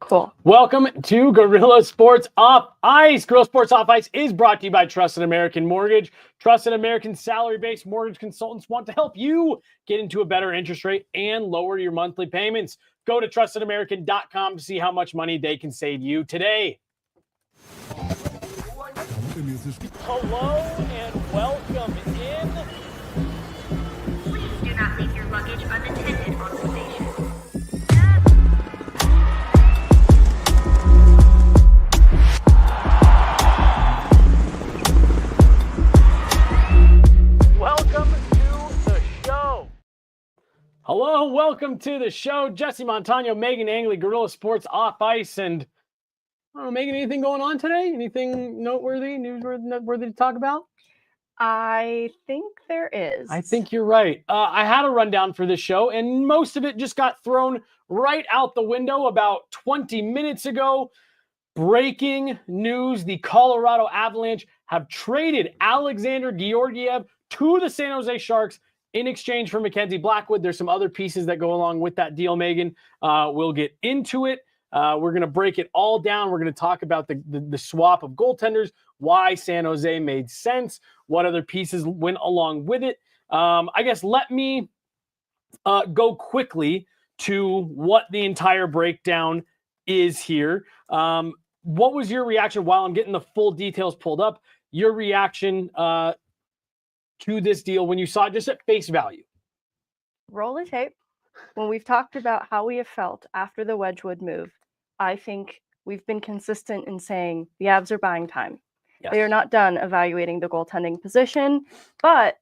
Cool. Welcome to Guerilla Sports Off Ice. Guerilla Sports Off Ice is brought to you by Trusted American Mortgage. Trusted American salary-based mortgage consultants want to help you get into a better interest rate and lower your monthly payments. Go to trustedamerican.com to see how much money they can save you today. Hello and welcome in. Please do not leave your luggage unattended on the station. Welcome to the show. Hello, welcome to the show. Jesse Montano, Meghan Angley, Guerilla Sports Off Ice. And I don't know, Megan, anything going on today? Anything noteworthy, newsworthy to talk about? I think there is. I think you're right. I had a rundown for this show, and most of it just got thrown right out the window about 20 minutes ago. Breaking news, the Colorado Avalanche have traded Alexandar Georgiev to the San Jose Sharks in exchange for MacKenzie Blackwood. There's some other pieces that go along with that deal, Megan. We'll get into it. We're going to break it all down. We're going to talk about the swap of goaltenders, why San Jose made sense, what other pieces went along with it. I guess let me go quickly to what the entire breakdown is here. What was your reaction while I'm getting the full details pulled up? Your reaction to this deal when you saw it just at face value? Roll the tape. When we've talked about how we have felt after the Wedgwood move, I think we've been consistent in saying the Avs are buying time. Yes. They are not done evaluating the goaltending position, but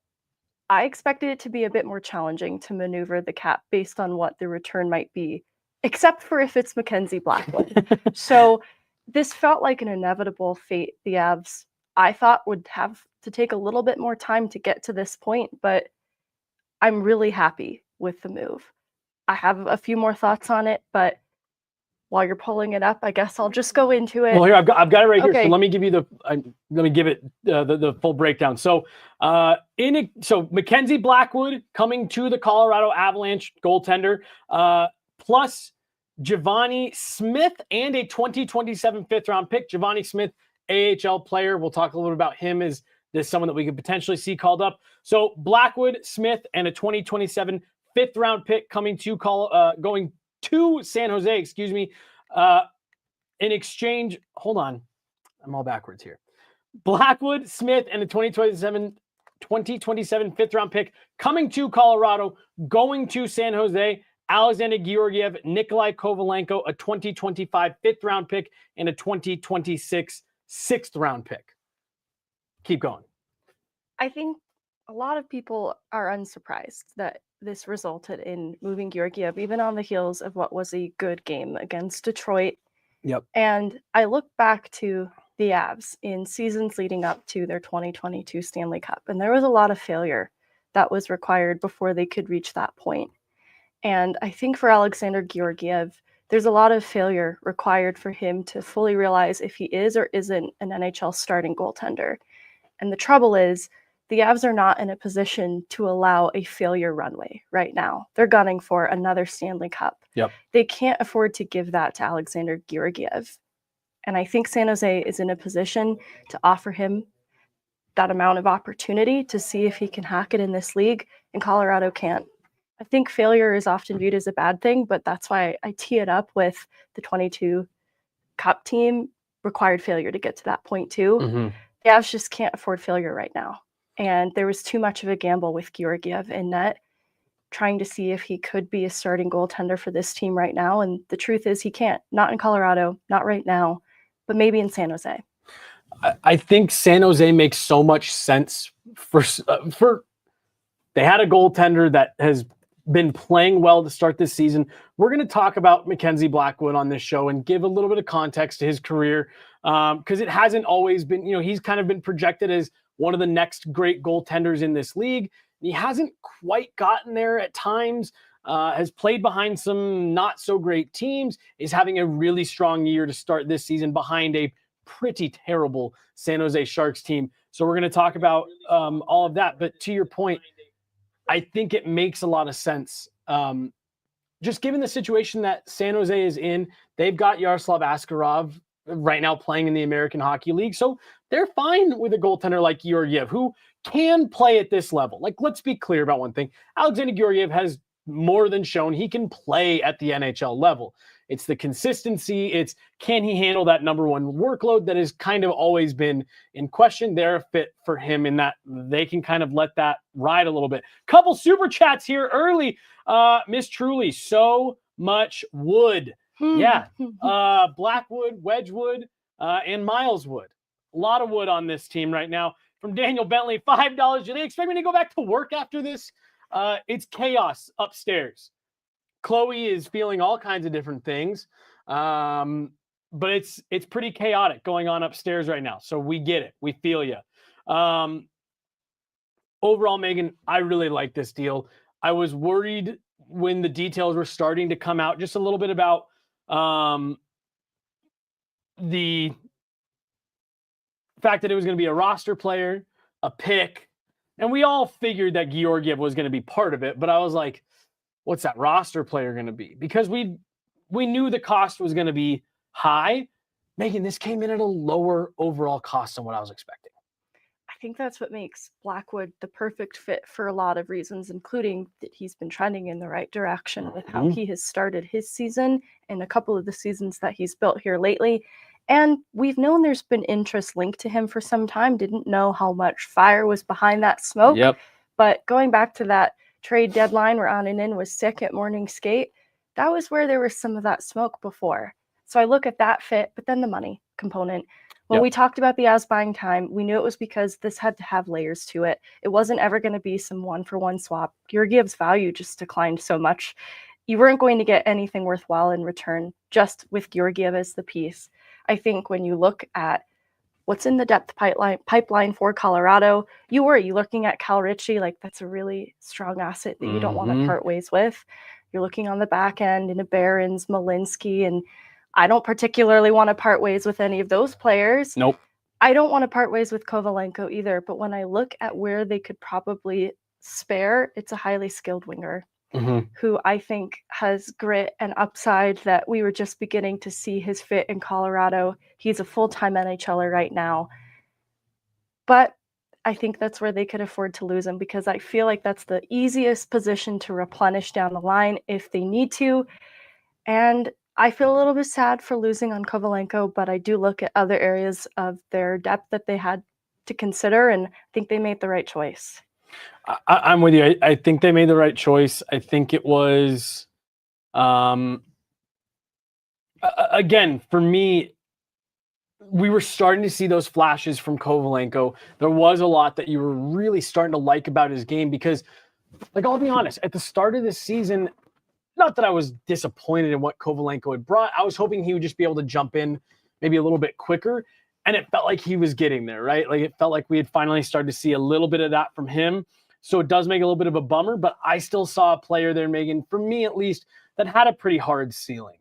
I expected it to be a bit more challenging to maneuver the cap based on what the return might be, except for if it's MacKenzie Blackwood. So this felt like an inevitable fate the Avs, I thought, would have to take a little bit more time to get to this point, but I'm really happy with the move. I have a few more thoughts on it, but while you're pulling it up, I guess I'll just go into it. Well, here I've got it right Okay. here. So let me give you the full breakdown. So MacKenzie Blackwood coming to the Colorado Avalanche, goaltender, plus Javanni Smith and a 2027 fifth round pick. Javanni Smith, AHL player. We'll talk a little bit about him as there's someone that we could potentially see called up. So Blackwood, Smith, and a 2027 fifth round pick coming to going to San Jose, in exchange. Hold on. I'm all backwards here. Blackwood, Smith, and a 2027 fifth round pick coming to Colorado, going to San Jose. Alexandar Georgiev, Nikolai Kovalenko, a 2025 fifth round pick, and a 2026 sixth round pick. Keep going. I think a lot of people are unsurprised that this resulted in moving Georgiev, even on the heels of what was a good game against Detroit. Yep. And I look back to the Avs in seasons leading up to their 2022 Stanley Cup, and there was a lot of failure that was required before they could reach that point. And I think for Alexandar Georgiev, there's a lot of failure required for him to fully realize if he is or isn't an NHL starting goaltender. And the trouble is, the Avs are not in a position to allow a failure runway right now. They're gunning for another Stanley Cup. Yep. They can't afford to give that to Alexandar Georgiev. And I think San Jose is in a position to offer him that amount of opportunity to see if he can hack it in this league, and Colorado can't. I think failure is often viewed as a bad thing, but that's why I tee it up with the 22 Cup team required failure to get to that point too. Mm-hmm. The Avs just can't afford failure right now. And there was too much of a gamble with Georgiev in net, trying to see if he could be a starting goaltender for this team right now. And the truth is he can't. Not in Colorado, not right now, but maybe in San Jose. I think San Jose makes so much sense for they had a goaltender that has been playing well to start this season. We're going to talk about MacKenzie Blackwood on this show and give a little bit of context to his career because it hasn't always been, he's kind of been projected as one of the next great goaltenders in this league. He hasn't quite gotten there at times, has played behind some not so great teams, is having a really strong year to start this season behind a pretty terrible San Jose Sharks team. So we're going to talk about all of that. But to your point, I think it makes a lot of sense just given the situation that San Jose is in, they've got Yaroslav Askarov right now playing in the American Hockey League. So they're fine with a goaltender like Georgiev, who can play at this level. Like, let's be clear about one thing. Alexandar Georgiev has more than shown he can play at the NHL level. It's the consistency. It's, can he handle that number one workload that has kind of always been in question? They're a fit for him in that they can kind of let that ride a little bit. Couple super chats here early. Miss Truly, so much wood. Yeah. Blackwood, Wedgwood, and Mileswood. A lot of wood on this team right now. From Daniel Bentley, $5. Do they expect me to go back to work after this? It's chaos upstairs. Chloe is feeling all kinds of different things. But it's pretty chaotic going on upstairs right now. So we get it. We feel you. Overall, Megan, I really like this deal. I was worried when the details were starting to come out just a little bit about the fact that it was going to be a roster player, a pick, and we all figured that Georgiev was going to be part of it. But I was like, what's that roster player going to be? Because we knew the cost was going to be high. Megan, this came in at a lower overall cost than what I was expecting. I think that's what makes Blackwood the perfect fit for a lot of reasons, including that he's been trending in the right direction with how he has started his season and a couple of the seasons that he's built here lately. And we've known there's been interest linked to him for some time, didn't know how much fire was behind that smoke. Yep. But going back to that trade deadline where Annunen was sick at morning skate, that was where there was some of that smoke before. So I look at that fit, but then the money component. When we talked about the Avs buying time, we knew it was because this had to have layers to it. It wasn't ever going to be some one-for-one swap. Georgiev's value just declined so much. You weren't going to get anything worthwhile in return just with Georgiev as the piece. I think when you look at what's in the depth pipeline for Colorado, you looking at Cal Ritchie, like that's a really strong asset that you don't want to part ways with. You're looking on the back end in a Barons, Malinsky, and I don't particularly want to part ways with any of those players. Nope. I don't want to part ways with Kovalenko either, but when I look at where they could probably spare, it's a highly skilled winger who I think has grit and upside that we were just beginning to see his fit in Colorado. He's a full-time NHLer right now. But I think that's where they could afford to lose him because I feel like that's the easiest position to replenish down the line if they need to. And I feel a little bit sad for losing on Kovalenko, but I do look at other areas of their depth that they had to consider, and I think they made the right choice. I'm with you. I think they made the right choice. I think it was, again, for me, we were starting to see those flashes from Kovalenko. There was a lot that you were really starting to like about his game because, like, I'll be honest, at the start of this season, not that I was disappointed in what Kovalenko had brought. I was hoping he would just be able to jump in maybe a little bit quicker. And it felt like he was getting there, right? Like it felt like we had finally started to see a little bit of that from him. So it does make a little bit of a bummer, but I still saw a player there, Megan, for me at least, that had a pretty hard ceiling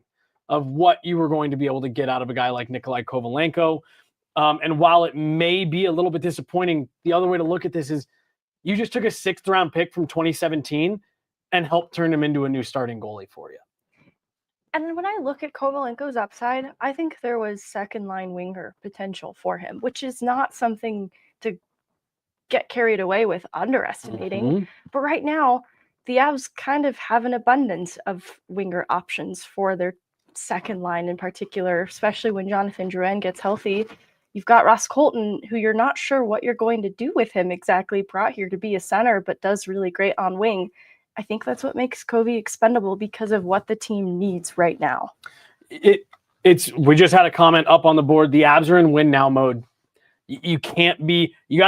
of what you were going to be able to get out of a guy like Nikolai Kovalenko. And while it may be a little bit disappointing, the other way to look at this is you just took a 6th round pick from 2017 and helped turn him into a new starting goalie for you. And when I look at Kovalenko's upside, I think there was second-line winger potential for him, which is not something to get carried away with underestimating. But right now, the Avs kind of have an abundance of winger options for their second line in particular, especially when Jonathan Drouin gets healthy. You've got Ross Colton, who you're not sure what you're going to do with him exactly, brought here to be a center, but does really great on wing. I think that's what makes Kovy expendable because of what the team needs right now. We just had a comment up on the board. The Avs are in win now mode. You got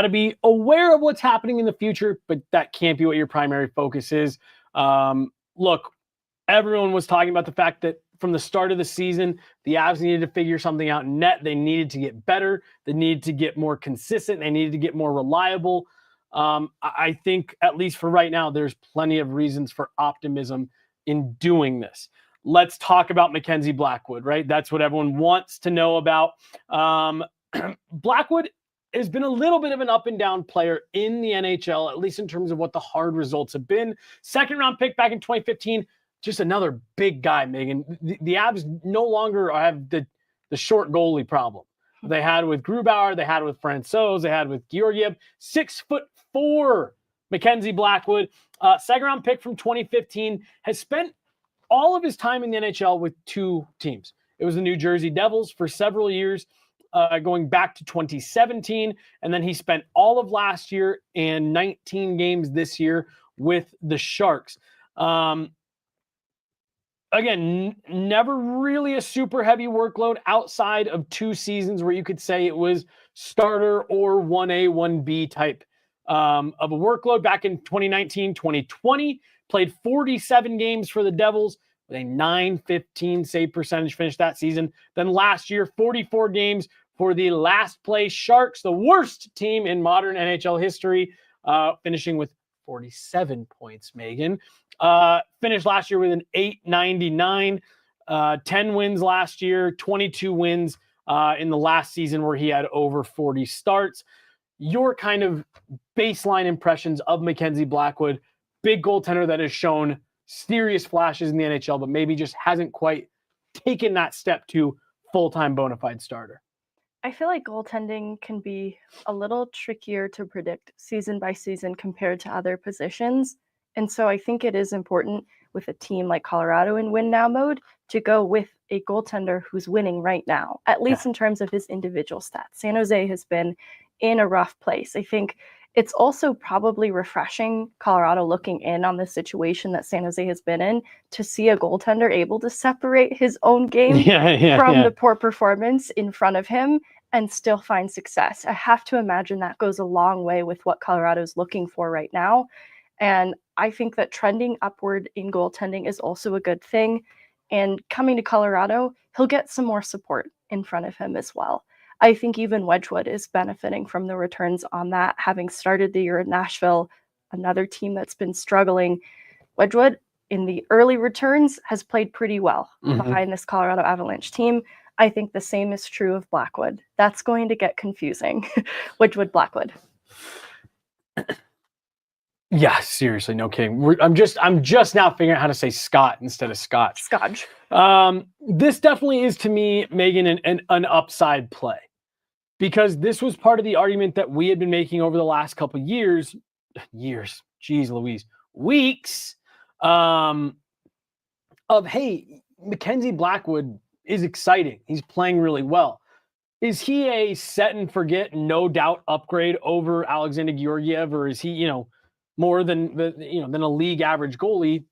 to be aware of what's happening in the future, but that can't be what your primary focus is. Look, everyone was talking about the fact that from the start of the season, the Avs needed to figure something out in net. They needed to get better. They needed to get more consistent. They needed to get more reliable. I think, at least for right now, there's plenty of reasons for optimism in doing this. Let's talk about MacKenzie Blackwood, right? That's what everyone wants to know about. Blackwood has been a little bit of an up and down player in the NHL, at least in terms of what the hard results have been. 2nd round pick back in 2015, just another big guy, Megan. The Avs no longer have the short goalie problem they had with Grubauer, they had with Francouz, they had with Georgiev. 6'4" MacKenzie Blackwood, second-round pick from 2015, has spent all of his time in the NHL with two teams. It was the New Jersey Devils for several years, going back to 2017, and then he spent all of last year and 19 games this year with the Sharks. Again, never really a super heavy workload outside of 2 seasons where you could say it was starter or 1A, 1B type of a workload. Back in 2019, 2020, played 47 games for the Devils with a .915 save percentage, finished that season. Then last year, 44 games for the last place Sharks, the worst team in modern NHL history, finishing with 47 points, Megan. Finished last year with an .899, 10 wins last year, 22 wins in the last season where he had over 40 starts. Your kind of baseline impressions of MacKenzie Blackwood, big goaltender that has shown serious flashes in the NHL, but maybe just hasn't quite taken that step to full-time bona fide starter. I feel like goaltending can be a little trickier to predict season by season compared to other positions. And so I think it is important with a team like Colorado in win now mode to go with a goaltender who's winning right now, at least in terms of his individual stats. San Jose has been in a rough place. I think it's also probably refreshing Colorado looking in on the situation that San Jose has been in to see a goaltender able to separate his own game from the poor performance in front of him and still find success. I have to imagine that goes a long way with what Colorado's looking for right now. And I think that trending upward in goaltending is also a good thing. And coming to Colorado, he'll get some more support in front of him as well. I think even Wedgwood is benefiting from the returns on that, having started the year in Nashville, another team that's been struggling. Wedgwood, in the early returns, has played pretty well behind this Colorado Avalanche team. I think the same is true of Blackwood. That's going to get confusing. Wedgwood, Blackwood. Yeah, seriously, no kidding. I'm just now figuring out how to say Scott instead of Scotch. Scotch. This definitely is, to me, Megan, an upside play, because this was part of the argument that we had been making over the last couple of years, geez Louise, weeks, of, hey, MacKenzie Blackwood is exciting. He's playing really well. Is he a set and forget, no doubt upgrade over Alexandar Georgiev, or is he, more than a league average goalie?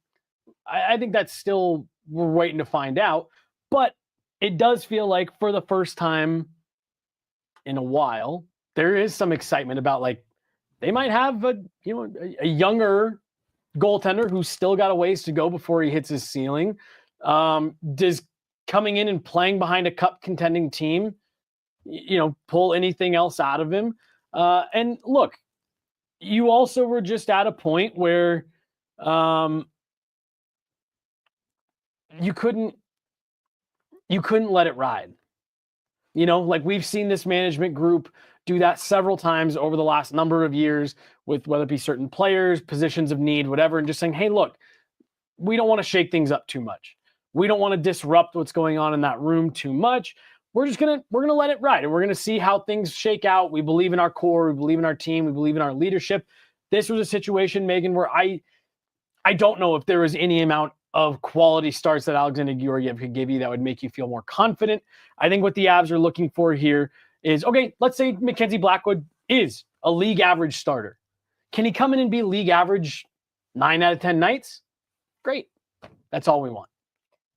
I think that's still, we're waiting to find out. But it does feel like for the first time in a while, there is some excitement about, like, they might have a younger goaltender who's still got a ways to go before he hits his ceiling. Does coming in and playing behind a cup contending team, pull anything else out of him? And look, you also were just at a point where you couldn't let it ride. Like, we've seen this management group do that several times over the last number of years with whether it be certain players, positions of need, whatever, and just saying, hey, look, we don't want to shake things up too much. We don't want to disrupt what's going on in that room too much. We're going to let it ride, and we're going to see how things shake out. We believe in our core. We believe in our team. We believe in our leadership. This was a situation, Megan, where I don't know if there was any amount of quality starts that Alexandar Georgiev could give you that would make you feel more confident. I think what the Avs are looking for here is, okay, let's say MacKenzie Blackwood is a league average starter. Can he come in and be league average 9 out of 10 nights? Great. That's all we want.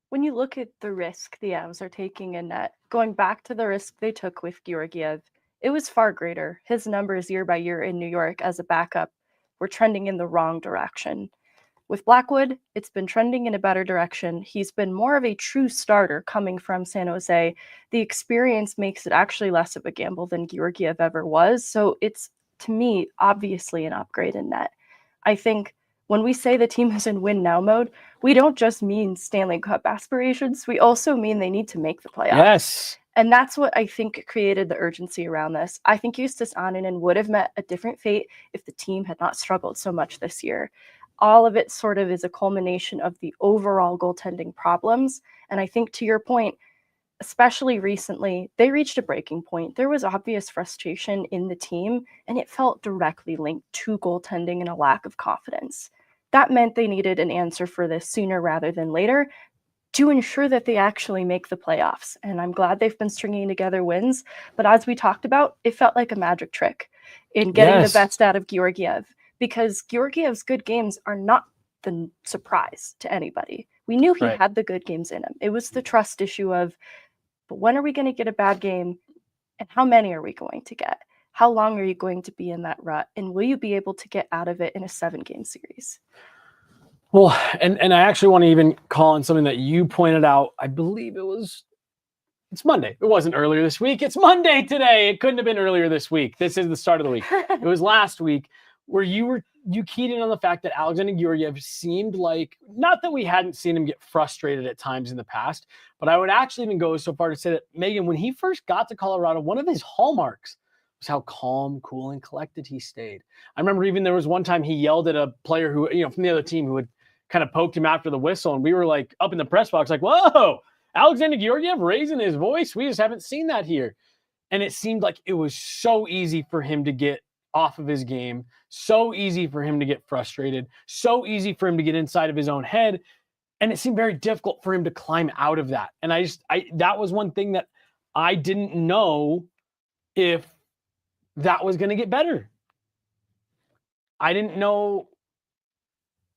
When you look at the risk the Avs are taking in net, going back to the risk they took with Georgiev, it was far greater. His numbers year by year in New York as a backup were trending in the wrong direction. With Blackwood, it's been trending in a better direction. He's been more of a true starter coming from San Jose. The experience makes it actually less of a gamble than Georgiev ever was. So it's, to me, obviously an upgrade in net. I think when we say the team is in win now mode, we don't just mean Stanley Cup aspirations. We also mean they need to make the playoffs. Yes. And that's what I think created the urgency around this. I think Justus Annunen would have met a different fate if the team had not struggled so much this year. all of it sort of is a culmination of the overall goaltending problems. And I think to your point, especially recently, they reached a breaking point. There was obvious frustration in the team, and it felt directly linked to goaltending and a lack of confidence. That meant they needed an answer for this sooner rather than later to ensure that they actually make the playoffs. And I'm glad they've been stringing together wins. But as we talked about, it felt like a magic trick in getting the best out of Georgiev, because Georgiev's good games are not the surprise to anybody. We knew he had the good games in him. It was the trust issue of, but when are we going to get a bad game? And how many are we going to get? How long are you going to be in that rut? And will you be able to get out of it in a 7-game series? Well, and I actually want to even call on something that you pointed out. I believe it's Monday. It wasn't earlier this week. It's Monday today. It couldn't have been earlier this week. This is the start of the week. It was last week where you keyed in on the fact that Alexandar Georgiev seemed like, not that we hadn't seen him get frustrated at times in the past, but I would actually even go so far to say that, Megan, when he first got to Colorado, one of his hallmarks was how calm, cool, and collected he stayed. I remember even there was one time he yelled at a player who, from the other team who had kind of poked him after the whistle, and we were like up in the press box like, whoa, Alexandar Georgiev raising his voice. We just haven't seen that here. And it seemed like it was so easy for him to get off of his game, so easy for him to get frustrated, so easy for him to get inside of his own head. And it seemed very difficult for him to climb out of that. And that was one thing that I didn't know if that was going to get better. I didn't know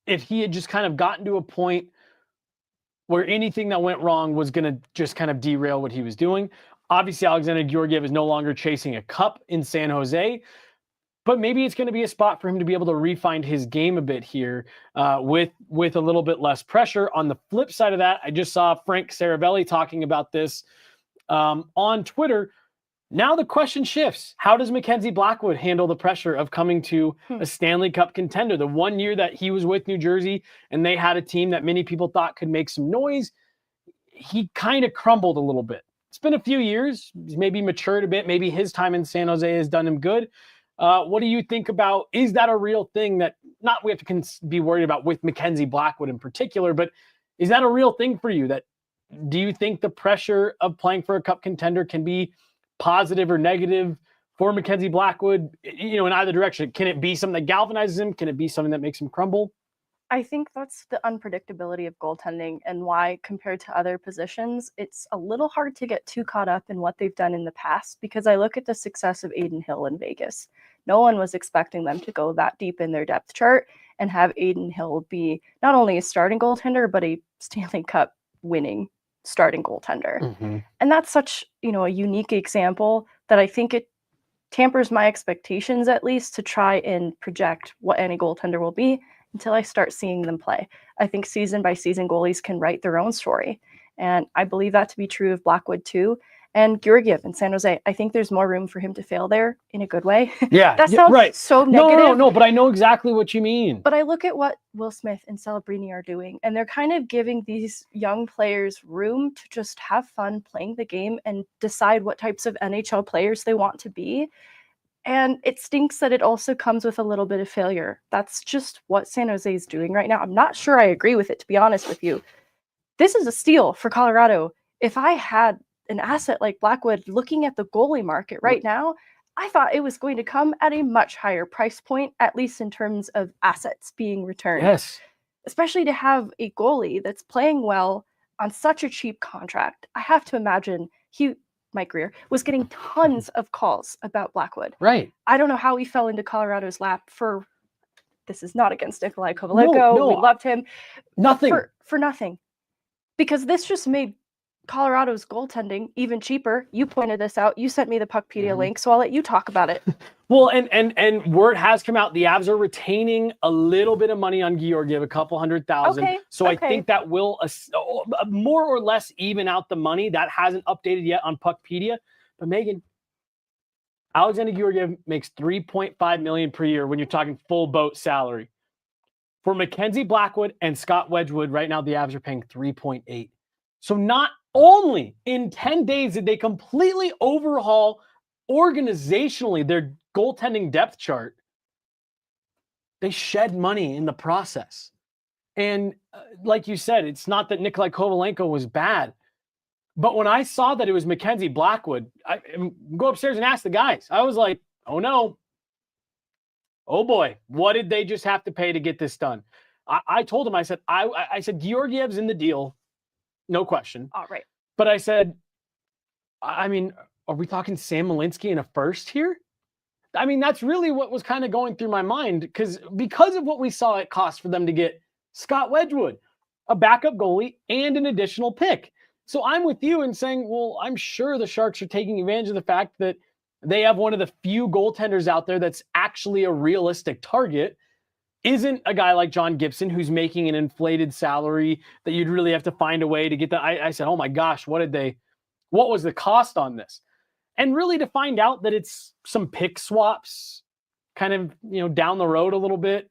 if he had just kind of gotten to a point where anything that went wrong was going to just kind of derail what he was doing. Obviously, Alexandar Georgiev is no longer chasing a cup in San Jose, but maybe it's going to be a spot for him to be able to refine his game a bit here with a little bit less pressure. On the flip side of that, I just saw Frank Saravelli talking about this on Twitter. Now the question shifts. How does MacKenzie Blackwood handle the pressure of coming to a Stanley Cup contender? The 1 year that he was with New Jersey and they had a team that many people thought could make some noise, he kind of crumbled a little bit. It's been a few years. He's maybe matured a bit. Maybe his time in San Jose has done him good. What do you think about, is that a real thing that, not we have to be worried about with MacKenzie Blackwood in particular, but is that a real thing for you? That, do you think the pressure of playing for a cup contender can be positive or negative for MacKenzie Blackwood, in either direction? Can it be something that galvanizes him? Can it be something that makes him crumble? I think that's the unpredictability of goaltending, and why, compared to other positions, it's a little hard to get too caught up in what they've done in the past, because I look at the success of Adin Hill in Vegas. No one was expecting them to go that deep in their depth chart and have Adin Hill be not only a starting goaltender, but a Stanley Cup winning starting goaltender. Mm-hmm. And that's such, a unique example that I think it tampers my expectations, at least, to try and project what any goaltender will be until I start seeing them play. I think season by season goalies can write their own story. And I believe that to be true of Blackwood too. And Georgiev in San Jose, I think there's more room for him to fail there in a good way. Yeah, that sounds so negative. No, but I know exactly what you mean. But I look at what Will Smith and Celebrini are doing, and they're kind of giving these young players room to just have fun playing the game and decide what types of NHL players they want to be. And it stinks that it also comes with a little bit of failure. That's just what San Jose is doing right now. I'm not sure I agree with it, to be honest with you. This is a steal for Colorado. If I had an asset like Blackwood, looking at the goalie market right now, I thought it was going to come at a much higher price point, at least in terms of assets being returned. Yes. Especially to have a goalie that's playing well on such a cheap contract. I have to imagine Mike Greer was getting tons of calls about Blackwood. Right. I don't know how he fell into Colorado's lap this is not against Nikolai Kovalenko. No. We loved him. Nothing. For nothing. Because this just made Colorado's goaltending even cheaper. You pointed this out. You sent me the Puckpedia link, so I'll let you talk about it. Well, and word has come out. The Avs are retaining a little bit of money on Georgiev, a couple $100,000. Okay, so I think that will more or less even out the money. That hasn't updated yet on Puckpedia. But Megan, Alexandar Georgiev makes $3.5 million per year when you're talking full boat salary. For MacKenzie Blackwood and Scott Wedgwood, right now the Avs are paying $3.8. So not only in 10 days did they completely overhaul organizationally their goaltending depth chart, they shed money in the process. And like you said, it's not that Nikolai Kovalenko was bad. But when I saw that it was MacKenzie Blackwood, I go upstairs and ask the guys. I was like, oh no. Oh boy, what did they just have to pay to get this done? I told him, I said, Georgiev's in the deal. No question. All right. But I said, I mean, are we talking Sam Malinsky in a first here? I mean, that's really what was kind of going through my mind because of what we saw it cost for them to get Scott Wedgwood, a backup goalie, and an additional pick. So I'm with you in saying, well, I'm sure the Sharks are taking advantage of the fact that they have one of the few goaltenders out there that's actually a realistic target. Isn't a guy like John Gibson who's making an inflated salary that you'd really have to find a way to get that. I said, oh my gosh, what was the cost on this? And really to find out that it's some pick swaps kind of, down the road a little bit.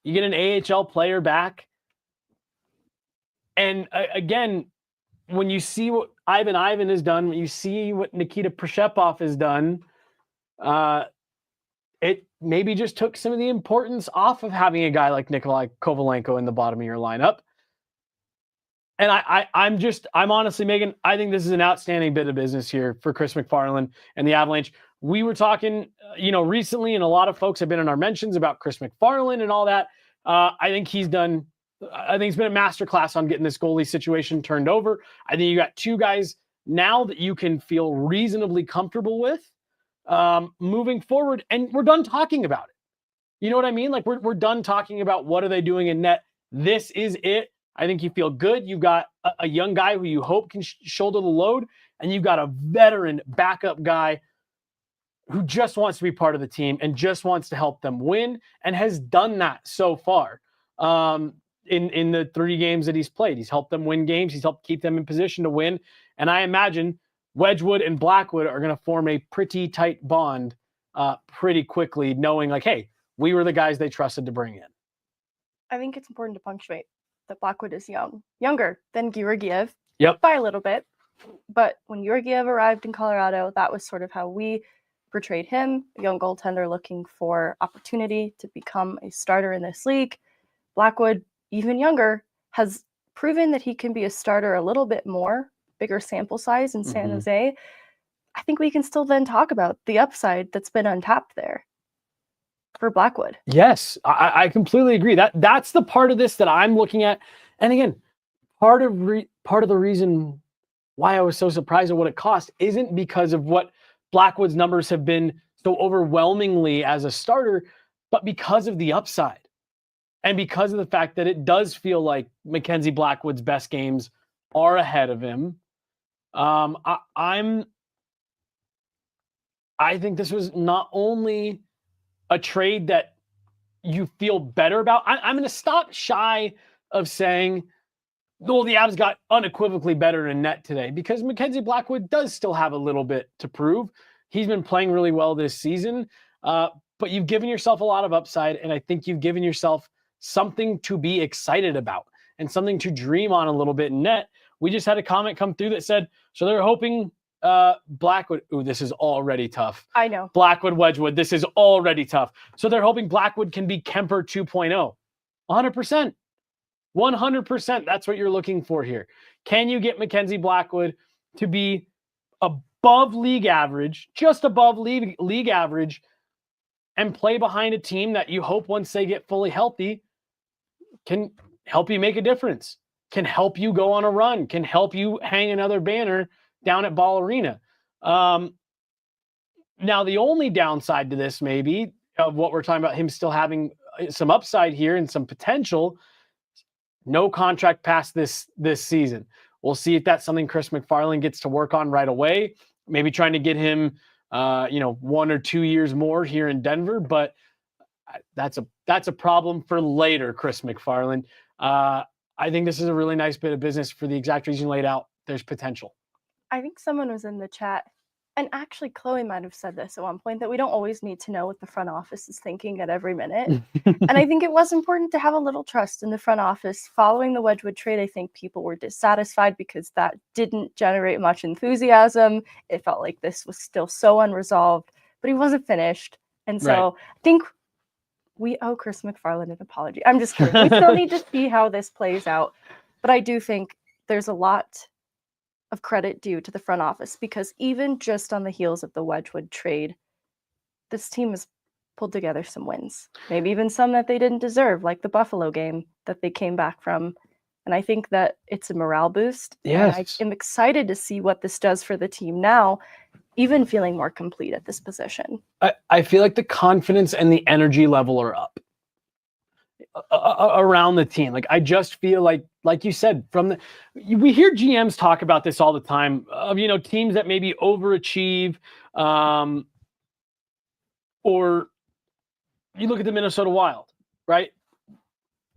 You get an AHL player back. And again, when you see what Ivan has done, when you see what Nikita Prishepov has done, it maybe just took some of the importance off of having a guy like Nikolai Kovalenko in the bottom of your lineup. And I'm honestly, Megan, I think this is an outstanding bit of business here for Chris MacFarland and the Avalanche. We were talking, recently, and a lot of folks have been in our mentions about Chris MacFarland and all that. I think it's been a masterclass on getting this goalie situation turned over. I think you got two guys now that you can feel reasonably comfortable with moving forward. And we're done talking about it. You know what I mean? Like we're done talking about what are they doing in net. This is it. I think you feel good. You've got a young guy who you hope can shoulder the load, and you've got a veteran backup guy who just wants to be part of the team and just wants to help them win and has done that so far. In the 3 games that he's played, he's helped them win games. He's helped keep them in position to win. And I imagine Wedgwood and Blackwood are going to form a pretty tight bond pretty quickly, knowing like, hey, we were the guys they trusted to bring in. I think it's important to punctuate that Blackwood is younger than Georgiev. Yep. By a little bit. But when Georgiev arrived in Colorado, that was sort of how we portrayed him, a young goaltender looking for opportunity to become a starter in this league. Blackwood, even younger, has proven that he can be a starter a little bit more, bigger sample size in San Jose. I think we can still then talk about the upside that's been untapped there for Blackwood. Yes, I completely agree. That's the part of this that I'm looking at. And again, part of the reason why I was so surprised at what it cost isn't because of what Blackwood's numbers have been so overwhelmingly as a starter, but because of the upside. And because of the fact that it does feel like MacKenzie Blackwood's best games are ahead of him. I think this was not only a trade that you feel better about. I'm going to stop shy of saying, well, the Avs got unequivocally better in net today because MacKenzie Blackwood does still have a little bit to prove. He's been playing really well this season, but you've given yourself a lot of upside, and I think you've given yourself something to be excited about and something to dream on a little bit in net. We just had a comment come through that said, so they're hoping Blackwood, this is already tough. I know. Blackwood, Wedgwood, this is already tough. So they're hoping Blackwood can be Kemper 2.0. 100%. 100%. That's what you're looking for here. Can you get MacKenzie Blackwood to be above league average, just above league average, and play behind a team that you hope once they get fully healthy can help you make a difference, can help you go on a run, can help you hang another banner down at Ball Arena. Now, the only downside to this maybe of what we're talking about, him still having some upside here and some potential, no contract past this season. We'll see if that's something Chris MacFarland gets to work on right away, maybe trying to get him 1 or 2 years more here in Denver, but that's a problem for later, Chris MacFarland. I think this is a really nice bit of business for the exact reason laid out. There's potential. I think someone was in the chat, and actually Chloe might have said this at one point, that we don't always need to know what the front office is thinking at every minute. And I think it was important to have a little trust in the front office. Following the Wedgwood trade, I think people were dissatisfied because that didn't generate much enthusiasm. It felt like this was still so unresolved, but he wasn't finished. And so I think we owe Chris MacFarland an apology. I'm just kidding. We still need to see how this plays out. But I do think there's a lot of credit due to the front office, because even just on the heels of the Wedgwood trade, this team has pulled together some wins, maybe even some that they didn't deserve, like the Buffalo game that they came back from. And I think that it's a morale boost. Yes. And I am excited to see what this does for the team now, even feeling more complete at this position. I feel like the confidence and the energy level are up around the team. Like, I just feel like you said, we hear GMs talk about this all the time of, teams that maybe overachieve, or you look at the Minnesota Wild, right?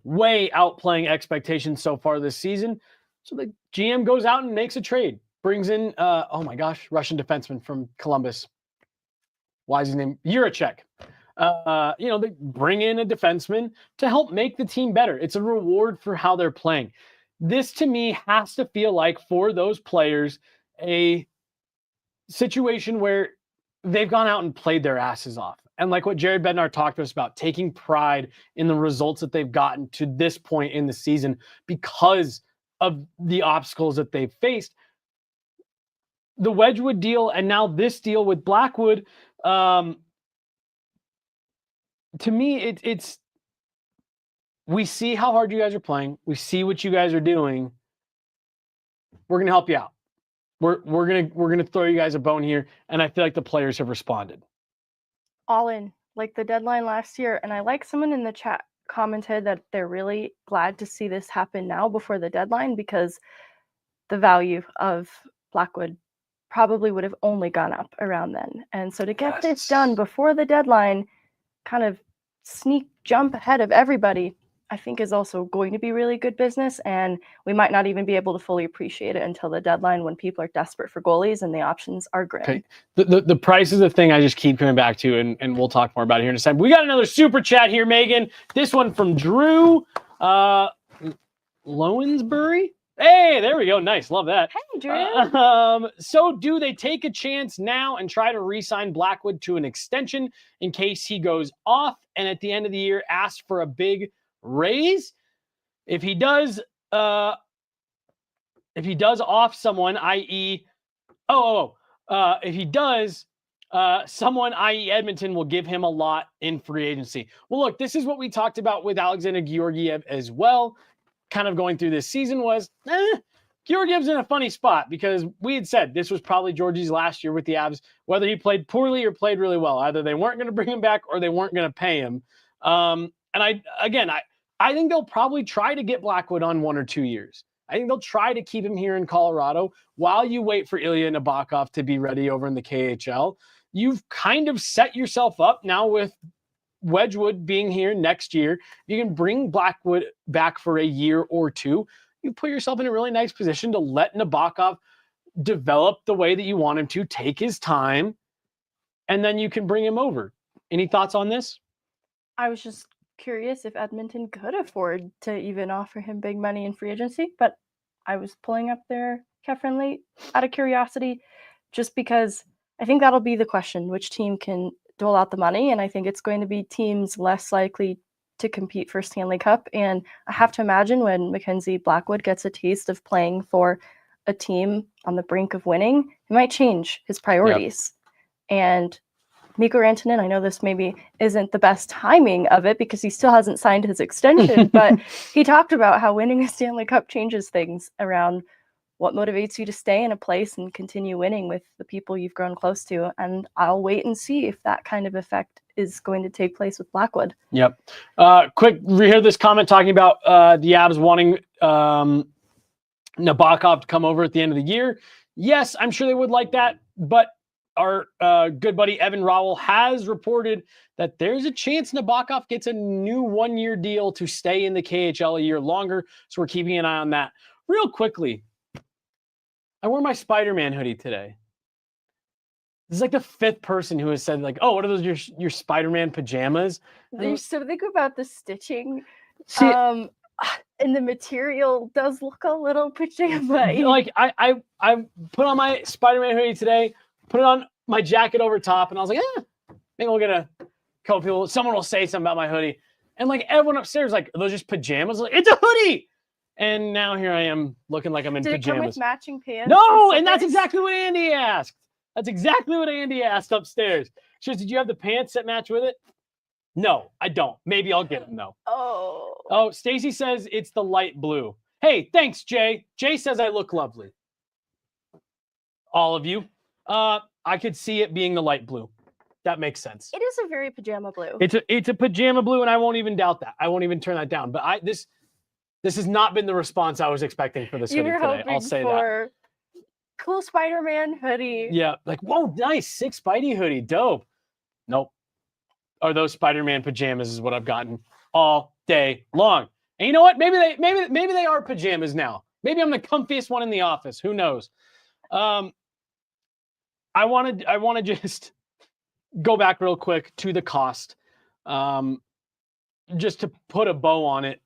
Way outplaying expectations so far this season. So the GM goes out and makes a trade, brings in, Russian defenseman from Columbus. Why is his name? Juracek. They bring in a defenseman to help make the team better. It's a reward for how they're playing. This, to me, has to feel like, for those players, a situation where they've gone out and played their asses off. And like what Jared Bednar talked to us about, taking pride in the results that they've gotten to this point in the season because of the obstacles that they've faced. The Wedgwood deal and now this deal with Blackwood, to me, it's we see how hard you guys are playing. We see what you guys are doing. We're gonna help you out. We're gonna throw you guys a bone here, and I feel like the players have responded. All in, like the deadline last year. And I like someone in the chat commented that they're really glad to see this happen now before the deadline, because the value of Blackwood probably would have only gone up around then. And so to get this done before the deadline, kind of sneak jump ahead of everybody, I think is also going to be really good business. And we might not even be able to fully appreciate it until the deadline, when people are desperate for goalies and the options are grim. Okay. The price is the thing I just keep coming back to, and we'll talk more about it here in a second. We got another super chat here, Megan. This one from Drew Lowensbury. Hey, there we go. Nice. Love that. Hey, Drew. So do they take a chance now and try to re-sign Blackwood to an extension in case he goes off and at the end of the year asks for a big raise? If he does off someone, i.e. if he does, someone, i.e. Edmonton, will give him a lot in free agency. Well, look, this is what we talked about with Alexandar Georgiev as well, kind of going through this season, was Georgiev's in a funny spot, because we had said this was probably Georgie's last year with the Avs, whether he played poorly or played really well. Either they weren't going to bring him back or they weren't going to pay him. And I think they'll probably try to get Blackwood on 1 or 2 years. I think they'll try to keep him here in Colorado while you wait for Ilya Nabokov to be ready over in the KHL. You've kind of set yourself up now with Wedgwood being here next year. You can bring Blackwood back for a year or two. You put yourself in a really nice position to let Nabokov develop the way that you want him to, take his time, and then you can bring him over. Any thoughts on this? I was just curious if Edmonton could afford to even offer him big money in free agency, but I was pulling up their cap friendly out of curiosity, just because I think that'll be the question, which team can dole out the money. And I think it's going to be teams less likely to compete for Stanley Cup. And I have to imagine when MacKenzie Blackwood gets a taste of playing for a team on the brink of winning, he might change his priorities. Yep. And Mikko Rantanen, I know this maybe isn't the best timing of it because he still hasn't signed his extension, but he talked about how winning a Stanley Cup changes things around what motivates you to stay in a place and continue winning with the people you've grown close to. And I'll wait and see if that kind of effect is going to take place with Blackwood. Yep. Quick, we hear this comment talking about the Avs wanting Nabokov to come over at the end of the year. Yes, I'm sure they would like that, but our good buddy Evan Rowell has reported that there's a chance Nabokov gets a new 1-year deal to stay in the KHL a year longer. So we're keeping an eye on that. Real quickly, I wore my Spider-Man hoodie today. This is like the 5th person who has said, like, oh, what are those, your Spider-Man pajamas? There's something about the stitching. See, and the material does look a little pajama-y. Like, I put on my Spider-Man hoodie today, put it on my jacket over top, and I was like, maybe we'll get couple people, someone will say something about my hoodie, and like everyone upstairs, like, are those just pajamas? Like, it's a hoodie. And now here I am looking like I'm in Did it come pajamas. with matching pants? No, and that's exactly what Andy asked. That's exactly what Andy asked upstairs. She says, did you have the pants that match with it? No, I don't. Maybe I'll get them though. Oh, Stacy says it's the light blue. Hey, thanks, Jay. Jay says I look lovely. All of you. I could see it being the light blue. That makes sense. It is a very pajama blue. It's a pajama blue, and I won't even doubt that. I won't even turn that down. But this has not been the response I was expecting for this hoodie today. I'll say that. Cool Spider-Man hoodie. Yeah, like, whoa, nice. Sick Spidey hoodie. Dope. Nope. Or those Spider-Man pajamas is what I've gotten all day long. And you know what? Maybe they are pajamas now. Maybe I'm the comfiest one in the office. Who knows? I want to just go back real quick to the cost. Just to put a bow on it,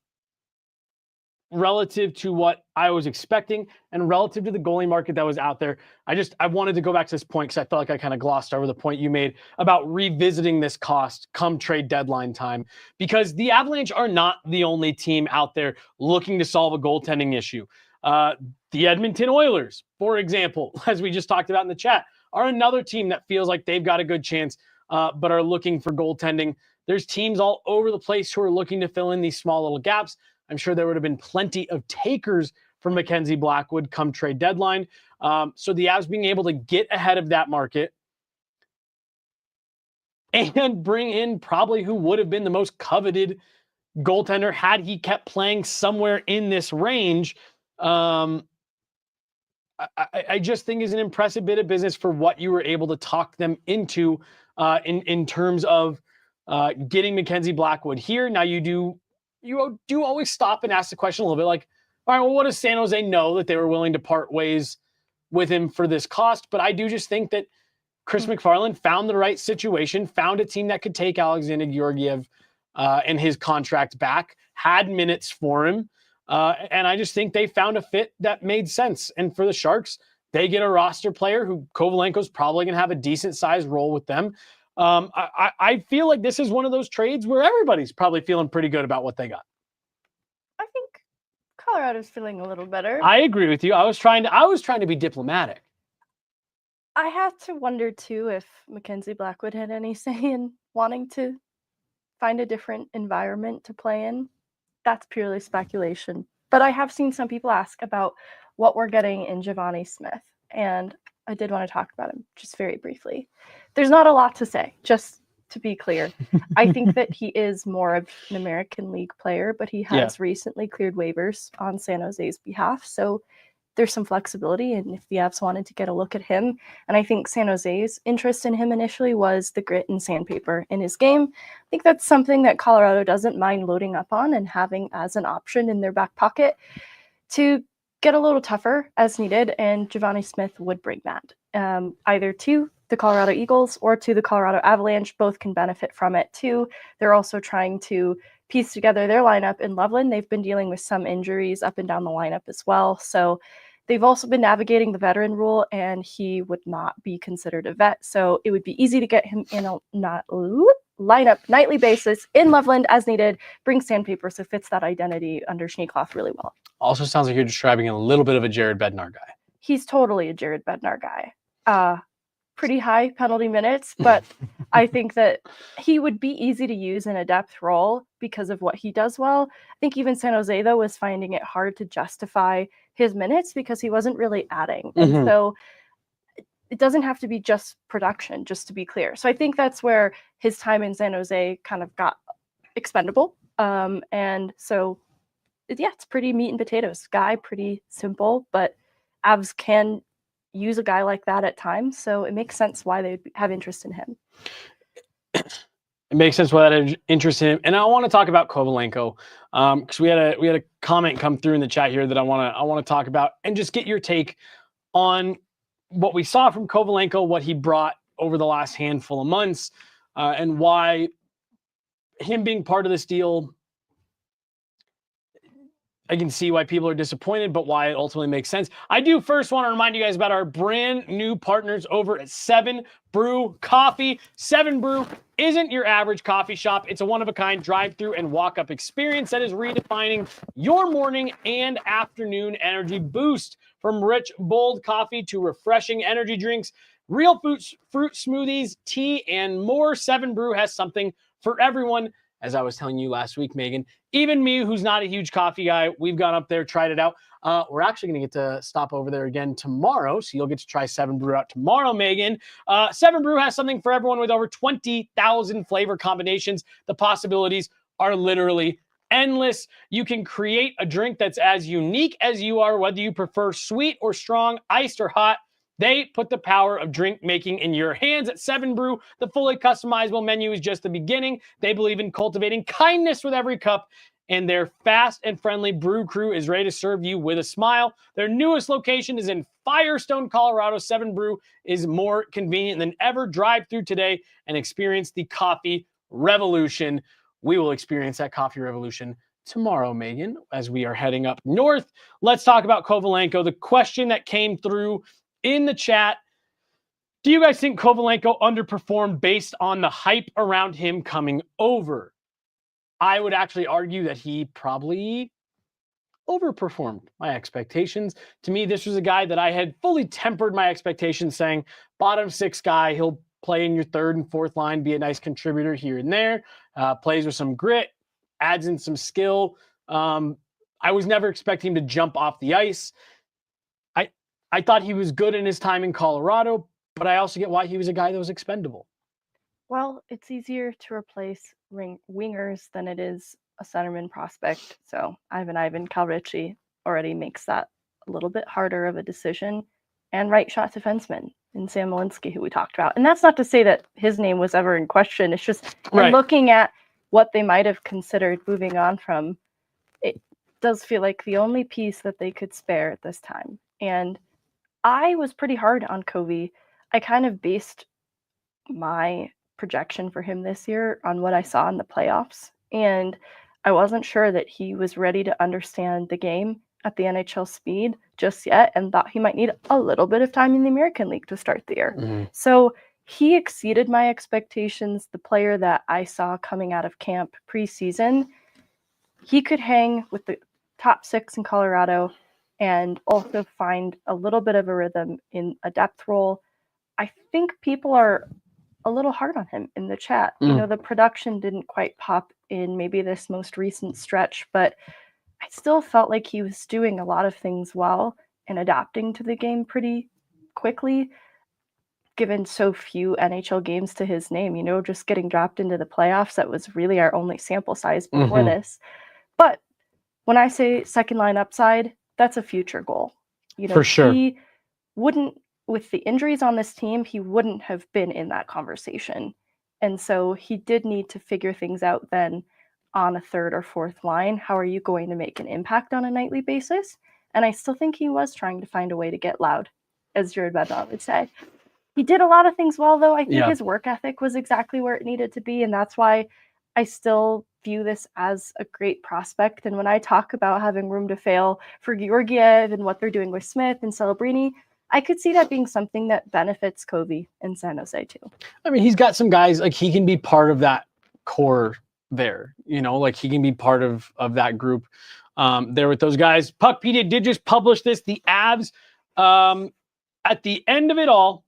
relative to what I was expecting and relative to the goalie market that was out there. I wanted to go back to this point because I felt like I kind of glossed over the point you made about revisiting this cost come trade deadline time, because the Avalanche are not the only team out there looking to solve a goaltending issue. The Edmonton Oilers, for example, as we just talked about in the chat, are another team that feels like they've got a good chance, but are looking for goaltending. There's teams all over the place who are looking to fill in these small little gaps. I'm sure there would have been plenty of takers for MacKenzie Blackwood come trade deadline. So the Avs being able to get ahead of that market and bring in probably who would have been the most coveted goaltender had he kept playing somewhere in this range. I just think is an impressive bit of business for what you were able to talk them into in terms of getting MacKenzie Blackwood here. Now you do always stop and ask the question a little bit like, all right, well, what does San Jose know that they were willing to part ways with him for this cost? But I do just think that Chris McFarland found the right situation, found a team that could take Alexandar Georgiev and his contract back, had minutes for him. And I just think they found a fit that made sense. And for the Sharks, they get a roster player who Kovalenko's probably going to have a decent sized role with them. I feel like this is one of those trades where everybody's probably feeling pretty good about what they got. I think Colorado's feeling a little better. I agree with you. I was trying to be diplomatic. I have to wonder too if MacKenzie Blackwood had any say in wanting to find a different environment to play in. That's purely speculation. But I have seen some people ask about what we're getting in Javanni Smith, and I did want to talk about him just very briefly. There's not a lot to say, just to be clear. I think that he is more of an American League player, but he has recently cleared waivers on San Jose's behalf. So there's some flexibility. And if the Avs wanted to get a look at him, and I think San Jose's interest in him initially was the grit and sandpaper in his game. I think that's something that Colorado doesn't mind loading up on and having as an option in their back pocket to get a little tougher as needed, and Javanni Smith would bring that either to the Colorado Eagles or to the Colorado Avalanche. Both can benefit from it too. They're also trying to piece together their lineup in Loveland. They've been dealing with some injuries up and down the lineup as well. So they've also been navigating the veteran rule, and he would not be considered a vet. So it would be easy to get him in a lineup nightly basis in Loveland as needed, bring sandpaper, so fits that identity under Schneekloth really well. Also sounds like you're describing a little bit of a Jared Bednar guy. He's totally a Jared Bednar guy. Pretty high penalty minutes, but I think that he would be easy to use in a depth role because of what he does well. I think even San Jose, though, was finding it hard to justify his minutes because he wasn't really adding. And so it doesn't have to be just production, just to be clear. So I think that's where his time in San Jose kind of got expendable. And so, it's pretty meat and potatoes guy, pretty simple, but Avs can use a guy like that at times. So it makes sense why they would have interest in him. It makes sense why they have interest in him. And I want to talk about Kovalenko because we had a comment come through in the chat here that I want to talk about and just get your take on what we saw from Kovalenko, what he brought over the last handful of months, and why him being part of this deal, I can see why people are disappointed, but why it ultimately makes sense. I do first want to remind you guys about our brand new partners over at 7 Brew Coffee. 7 Brew isn't your average coffee shop. It's a one-of-a-kind drive-through and walk-up experience that is redefining your morning and afternoon energy boost. From rich, bold coffee to refreshing energy drinks, real fruit smoothies, tea, and more, 7 Brew has something for everyone. As I was telling you last week, Megan, even me, who's not a huge coffee guy, we've gone up there, tried it out. We're actually going to get to stop over there again tomorrow, so you'll get to try 7 Brew out tomorrow, Megan. 7 Brew has something for everyone with over 20,000 flavor combinations. The possibilities are literally endless. You can create a drink that's as unique as you are, whether you prefer sweet or strong, iced or hot. They put the power of drink making in your hands at 7 Brew. The fully customizable menu is just the beginning. They believe in cultivating kindness with every cup, and their fast and friendly brew crew is ready to serve you with a smile. Their newest location is in Firestone, Colorado. 7 Brew is more convenient than ever. Drive through today and experience the coffee revolution. We will experience that coffee revolution tomorrow, Megan, as we are heading up north. Let's talk about Kovalenko. The question that came through in the chat: do you guys think Kovalenko underperformed based on the hype around him coming over? I would actually argue that he probably overperformed my expectations. To me, this was a guy that I had fully tempered my expectations, saying bottom 6 guy, he'll play in your 3rd and 4th line, be a nice contributor here and there, plays with some grit, adds in some skill. I was never expecting him to jump off the ice. I thought he was good in his time in Colorado, but I also get why he was a guy that was expendable. Well, it's easier to replace wingers than it is a centerman prospect. So Ivan Calrici already makes that a little bit harder of a decision. And right shot defenseman in Sam Malinsky, who we talked about. And that's not to say that his name was ever in question. It's just in looking at what they might have considered moving on from, it does feel like the only piece that they could spare at this time. And I was pretty hard on Covey. I kind of based my projection for him this year on what I saw in the playoffs. And I wasn't sure that he was ready to understand the game at the NHL speed just yet, and thought he might need a little bit of time in the American League to start the year. Mm-hmm. So he exceeded my expectations. The player that I saw coming out of camp preseason, he could hang with the top 6 in Colorado and also find a little bit of a rhythm in a depth role. I think people are a little hard on him in the chat. You know, the production didn't quite pop in maybe this most recent stretch, but I still felt like he was doing a lot of things well and adapting to the game pretty quickly, given so few NHL games to his name, you know, just getting dropped into the playoffs. That was really our only sample size before this. But when I say second line upside, that's a future goal. You know, for sure. He wouldn't, with the injuries on this team, he wouldn't have been in that conversation. And so he did need to figure things out then on a 3rd or 4th line. How are you going to make an impact on a nightly basis? And I still think he was trying to find a way to get loud, as Jared Bednar would say. He did a lot of things well, though. I think his work ethic was exactly where it needed to be. And that's why I still view this as a great prospect. And when I talk about having room to fail for Georgiev and what they're doing with Smith and Celebrini, I could see that being something that benefits Covey in San Jose too. I mean, he's got some guys, like he can be part of that core there, you know, like he can be part of that group there with those guys. Puckpedia did just publish this. The Avs, at the end of it all,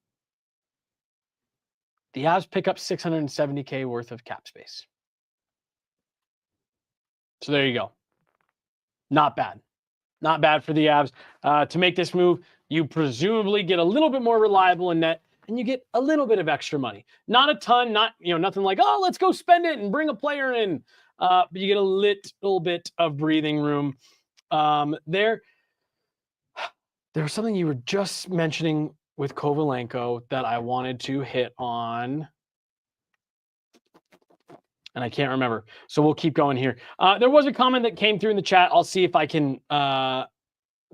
the Avs pick up $670K worth of cap space. So there you go. Not bad. Not bad for the Avs. To make this move, you presumably get a little bit more reliable in net, and you get a little bit of extra money. Not a ton, not, you know, nothing like, oh, let's go spend it and bring a player in. But you get a little bit of breathing room there. There was something you were just mentioning with Kovalenko that I wanted to hit on, and I can't remember. So we'll keep going here. There was a comment that came through in the chat. I'll see if I can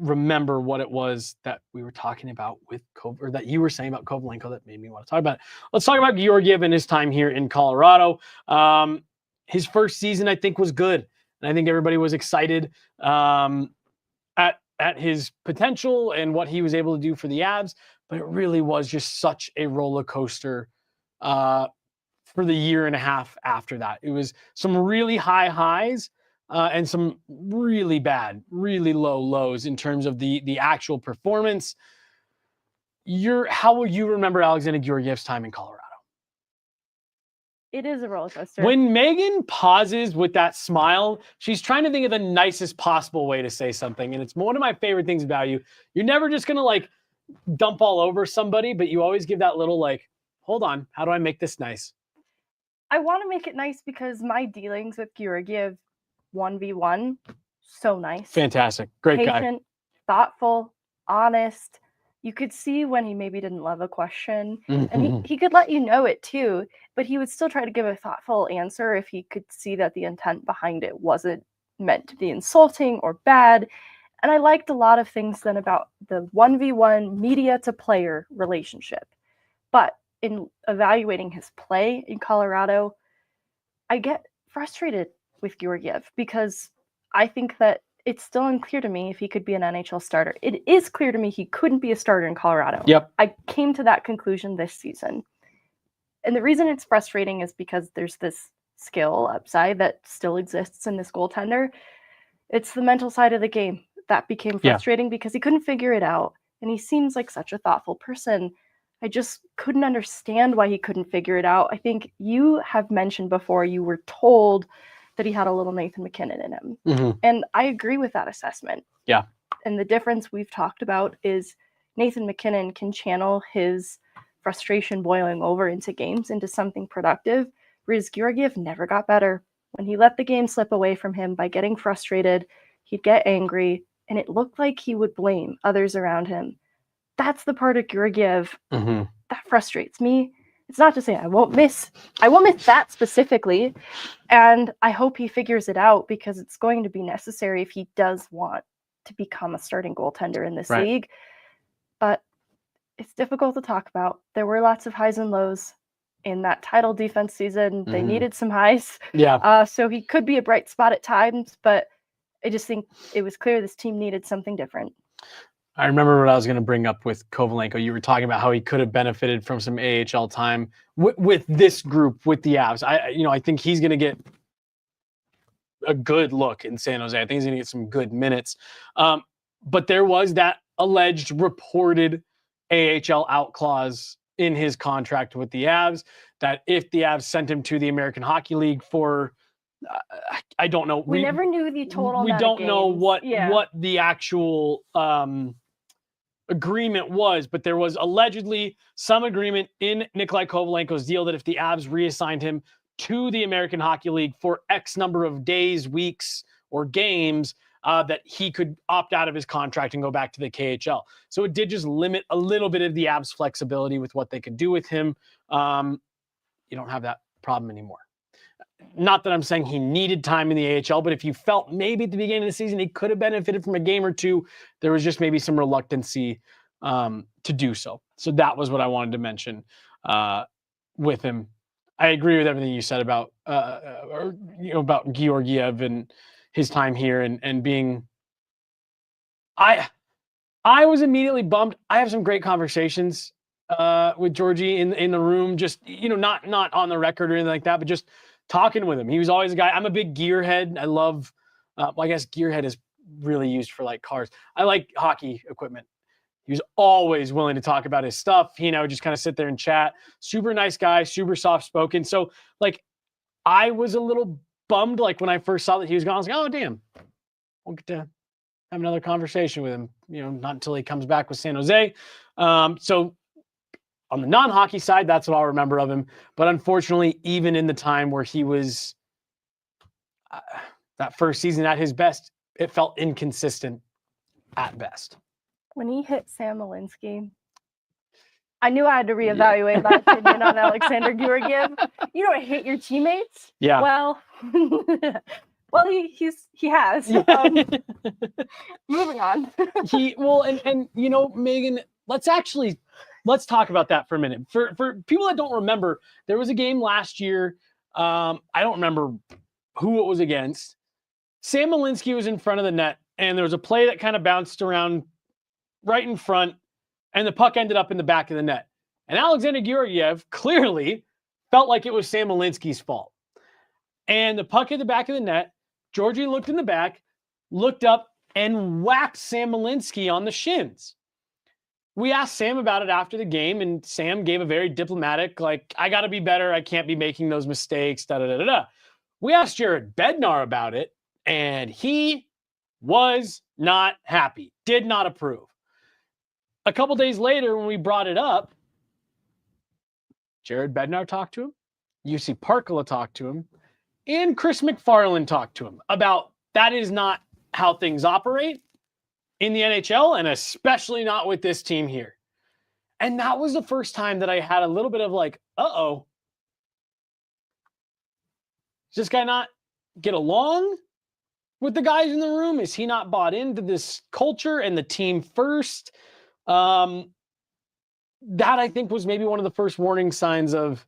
remember what it was that we were talking about with or that you were saying about Kovalenko that made me want to talk about it. Let's talk about Georgiev and his time here in Colorado. His first season, I think, was good. And I think everybody was excited at his potential and what he was able to do for the Avs. But it really was just such a roller coaster for the year and a half after that. It was some really high highs and some really bad, really low lows in terms of the actual performance. How will you remember Alexandar Georgiev's time in Colorado? It is a roller coaster. When Megan pauses with that smile, she's trying to think of the nicest possible way to say something. And it's one of my favorite things about you. You're never just going to like dump all over somebody, but you always give that little like, hold on, how do I make this nice? I want to make it nice because my dealings with Georgiev 1v1, so nice. Fantastic. Great guy. Patient, thoughtful, honest. You could see when he maybe didn't love a question, and he could let you know it too, but he would still try to give a thoughtful answer if he could see that the intent behind it wasn't meant to be insulting or bad. And I liked a lot of things then about the 1v1 media to player relationship. But in evaluating his play in Colorado, I get frustrated with Georgiev because I think that it's still unclear to me if he could be an NHL starter. It is clear to me he couldn't be a starter in Colorado. Yep. I came to that conclusion this season. And the reason it's frustrating is because there's this skill upside that still exists in this goaltender. It's the mental side of the game that became frustrating because he couldn't figure it out. And he seems like such a thoughtful person. I just couldn't understand why he couldn't figure it out. I think you have mentioned before you were told that he had a little Nathan MacKinnon in him. And I agree with that assessment. Yeah. And the difference we've talked about is Nathan MacKinnon can channel his frustration boiling over into games into something productive, whereas Georgiev never got better. When he let the game slip away from him by getting frustrated, he'd get angry, and it looked like he would blame others around him. That's the part of Georgiev that frustrates me. It's not to say I won't miss that specifically, and I hope he figures it out because it's going to be necessary if he does want to become a starting goaltender in this league. But it's difficult to talk about. There were lots of highs and lows in that title defense season. They needed some highs. Yeah. So he could be a bright spot at times, but I just think it was clear this team needed something different. I remember what I was going to bring up with Kovalenko. You were talking about how he could have benefited from some AHL time with this group, with the Avs. I think he's going to get a good look in San Jose. I think he's going to get some good minutes. But there was that alleged reported AHL out clause in his contract with the Avs that if the Avs sent him to the American Hockey League for I don't know. We never knew the total. We don't know what the actual agreement was, but there was allegedly some agreement in Nikolai Kovalenko's deal that if the Avs reassigned him to the American Hockey League for X number of days, weeks, or games, that he could opt out of his contract and go back to the KHL. So it did just limit a little bit of the Avs' flexibility with what they could do with him. You don't have that problem anymore. Not that I'm saying he needed time in the AHL, but if you felt maybe at the beginning of the season he could have benefited from a game or two, there was just maybe some reluctancy to do so. So that was what I wanted to mention with him. I agree with everything you said about about Georgiev and his time here and being. I was immediately bummed. I have some great conversations with Georgie in the room, just not on the record or anything like that, but just talking with him. He was always a guy. I'm a big gearhead. I love. I guess gearhead is really used for like cars. I like hockey equipment. He was always willing to talk about his stuff. He and I would just kind of sit there and chat. Super nice guy, super soft spoken. So like, I was a little bummed like when I first saw that he was gone. I was like, oh damn, won't get to have another conversation with him. Not until he comes back with San Jose. So on the non-hockey side, that's what I'll remember of him. But unfortunately, even in the time where he was that first season at his best, it felt inconsistent at best. When he hit Sam Malinsky, I knew I had to reevaluate my opinion on Alexandar Georgiev. You don't hate your teammates? Yeah. Well, he has. Moving on. Megan, let's talk about that for a minute. For people that don't remember, there was a game last year. I don't remember who it was against, Sam Malinsky was in front of the net, and there was a play that kind of bounced around right in front, and the puck ended up in the back of the net. And Alexandar Georgiev clearly felt like it was Sam Malinsky's fault. And the puck hit the back of the net. Georgie looked in the back, looked up, and whacked Sam Malinsky on the shins. We asked Sam about it after the game, and Sam gave a very diplomatic, like, I got to be better. I can't be making those mistakes, da-da-da-da-da. We asked Jared Bednar about it, and he was not happy, did not approve. A couple days later, when we brought it up, Jared Bednar talked to him, UC Parkala talked to him, and Chris McFarland talked to him about that is not how things operate in the NHL, and especially not with this team here. And that was the first time that I had a little bit of like, uh-oh. Does this guy not get along with the guys in the room? Is he not bought into this culture and the team first? That I think was maybe one of the first warning signs of,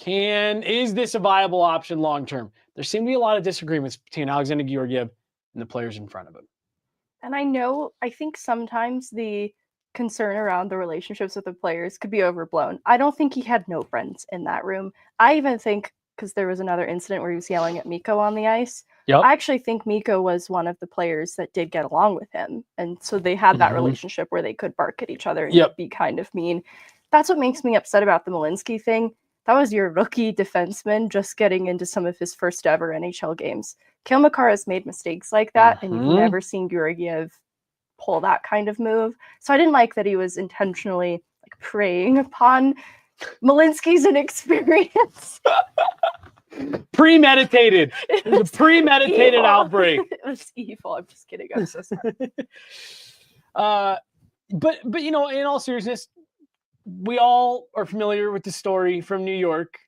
is this a viable option long-term? There seemed to be a lot of disagreements between Alexandar Georgiev and the players in front of him. And I think sometimes the concern around the relationships with the players could be overblown. I don't think he had no friends in that room. I even think, because there was another incident where he was yelling at Mikko on the ice. Yep. I actually think Mikko was one of the players that did get along with him. And so they had that relationship where they could bark at each other and be kind of mean. That's what makes me upset about the Malinsky thing. That was your rookie defenseman just getting into some of his first ever NHL games. Cale Makar has made mistakes like that, and you've never seen Georgiev pull that kind of move. So I didn't like that he was intentionally like preying upon Malinsky's inexperience. Premeditated. It was a premeditated outbreak. It was evil. I'm just kidding. I'm so sorry. But you know, in all seriousness, we all are familiar with the story from New York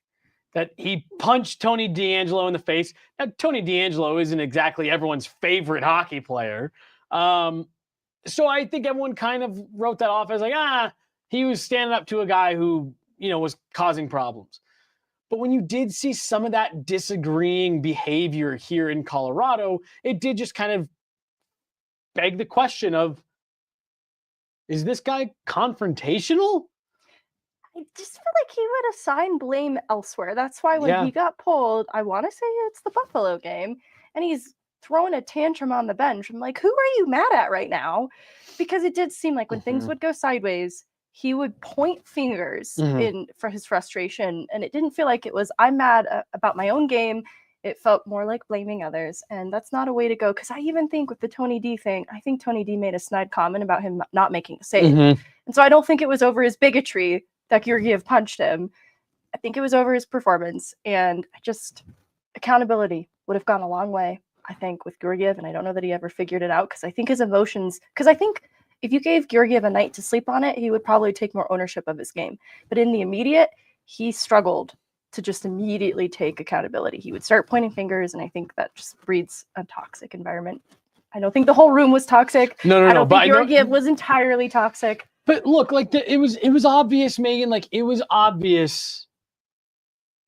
that he punched Tony DeAngelo in the face. Now, Tony DeAngelo isn't exactly everyone's favorite hockey player. So I think everyone kind of wrote that off as like, he was standing up to a guy who, you know, was causing problems. But when you did see some of that disagreeing behavior here in Colorado, it did just kind of beg the question of, is this guy confrontational? I just feel like he would assign blame elsewhere. That's why when he got pulled, I want to say it's the Buffalo game, and he's throwing a tantrum on the bench. I'm like, who are you mad at right now? Because it did seem like when things would go sideways, he would point fingers for his frustration, and it didn't feel like it was, I'm mad about my own game. It felt more like blaming others, and that's not a way to go. Because I even think with the Tony D thing, I think Tony D made a snide comment about him not making a save. And so I don't think it was over his bigotry that Georgiev punched him. I think it was over his performance, and accountability would have gone a long way, I think, with Georgiev, and I don't know that he ever figured it out, because I think his emotions, because I think if you gave Georgiev a night to sleep on it, he would probably take more ownership of his game. But in the immediate, he struggled to just immediately take accountability. He would start pointing fingers, and I think that just breeds a toxic environment. I don't think the whole room was toxic. No. I don't think Georgiev was entirely toxic. But look, like it was obvious, Megan. Like it was obvious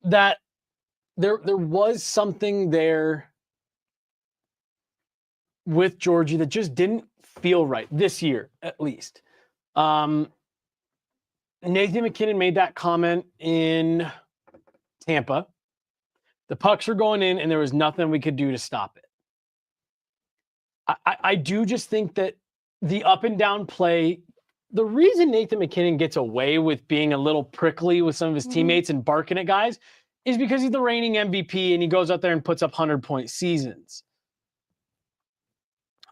that there was something there with Georgie that just didn't feel right this year, at least. Nathan MacKinnon made that comment in Tampa. The pucks were going in, and there was nothing we could do to stop it. I do just think that the up and down play. The reason Nathan MacKinnon gets away with being a little prickly with some of his teammates and barking at guys is because he's the reigning MVP and he goes out there and puts up 100-point seasons.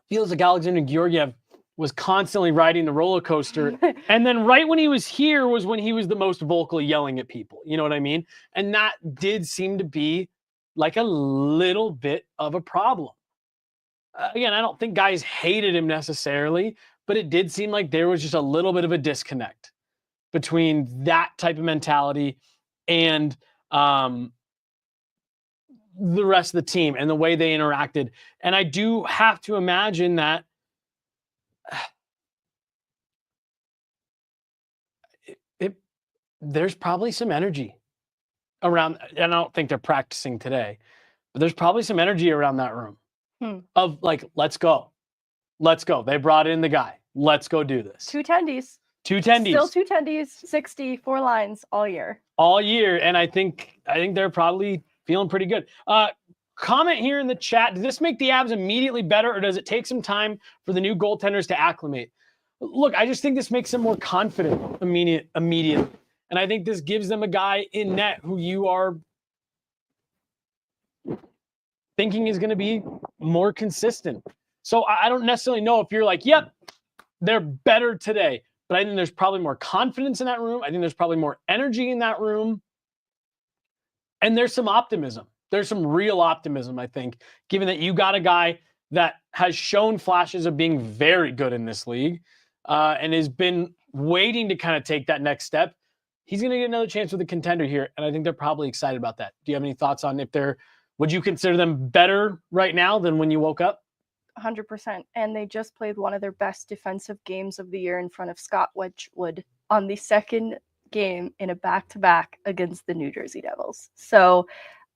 Feels like Alexandar Georgiev was constantly riding the roller coaster. And then right when he was here was when he was the most vocally yelling at people. You know what I mean? And that did seem to be like a little bit of a problem. Again, I don't think guys hated him necessarily, but it did seem like there was just a little bit of a disconnect between that type of mentality and the rest of the team and the way they interacted. And I do have to imagine that there's probably some energy around, and I don't think they're practicing today, but there's probably some energy around that room. of like, let's go. They brought in the guy. Let's go do this. 2 tendies. Two tendies. Still 2 tendies, 64 lines all year. All year. And I think they're probably feeling pretty good. Comment here in the chat. Does this make the Avs immediately better, or does it take some time for the new goaltenders to acclimate? Look, I just think this makes them more confident immediately. And I think this gives them a guy in net who you are thinking is going to be more consistent. So I don't necessarily know if you're like, yep, they're better today. But I think there's probably more confidence in that room. I think there's probably more energy in that room. And there's some optimism. There's some real optimism, I think, given that you got a guy that has shown flashes of being very good in this league and has been waiting to kind of take that next step. He's going to get another chance with a contender here, and I think they're probably excited about that. Do you have any thoughts on would you consider them better right now than when you woke up? 100%. And they just played one of their best defensive games of the year in front of Scott Wedgwood on the second game in a back-to-back against the New Jersey Devils. So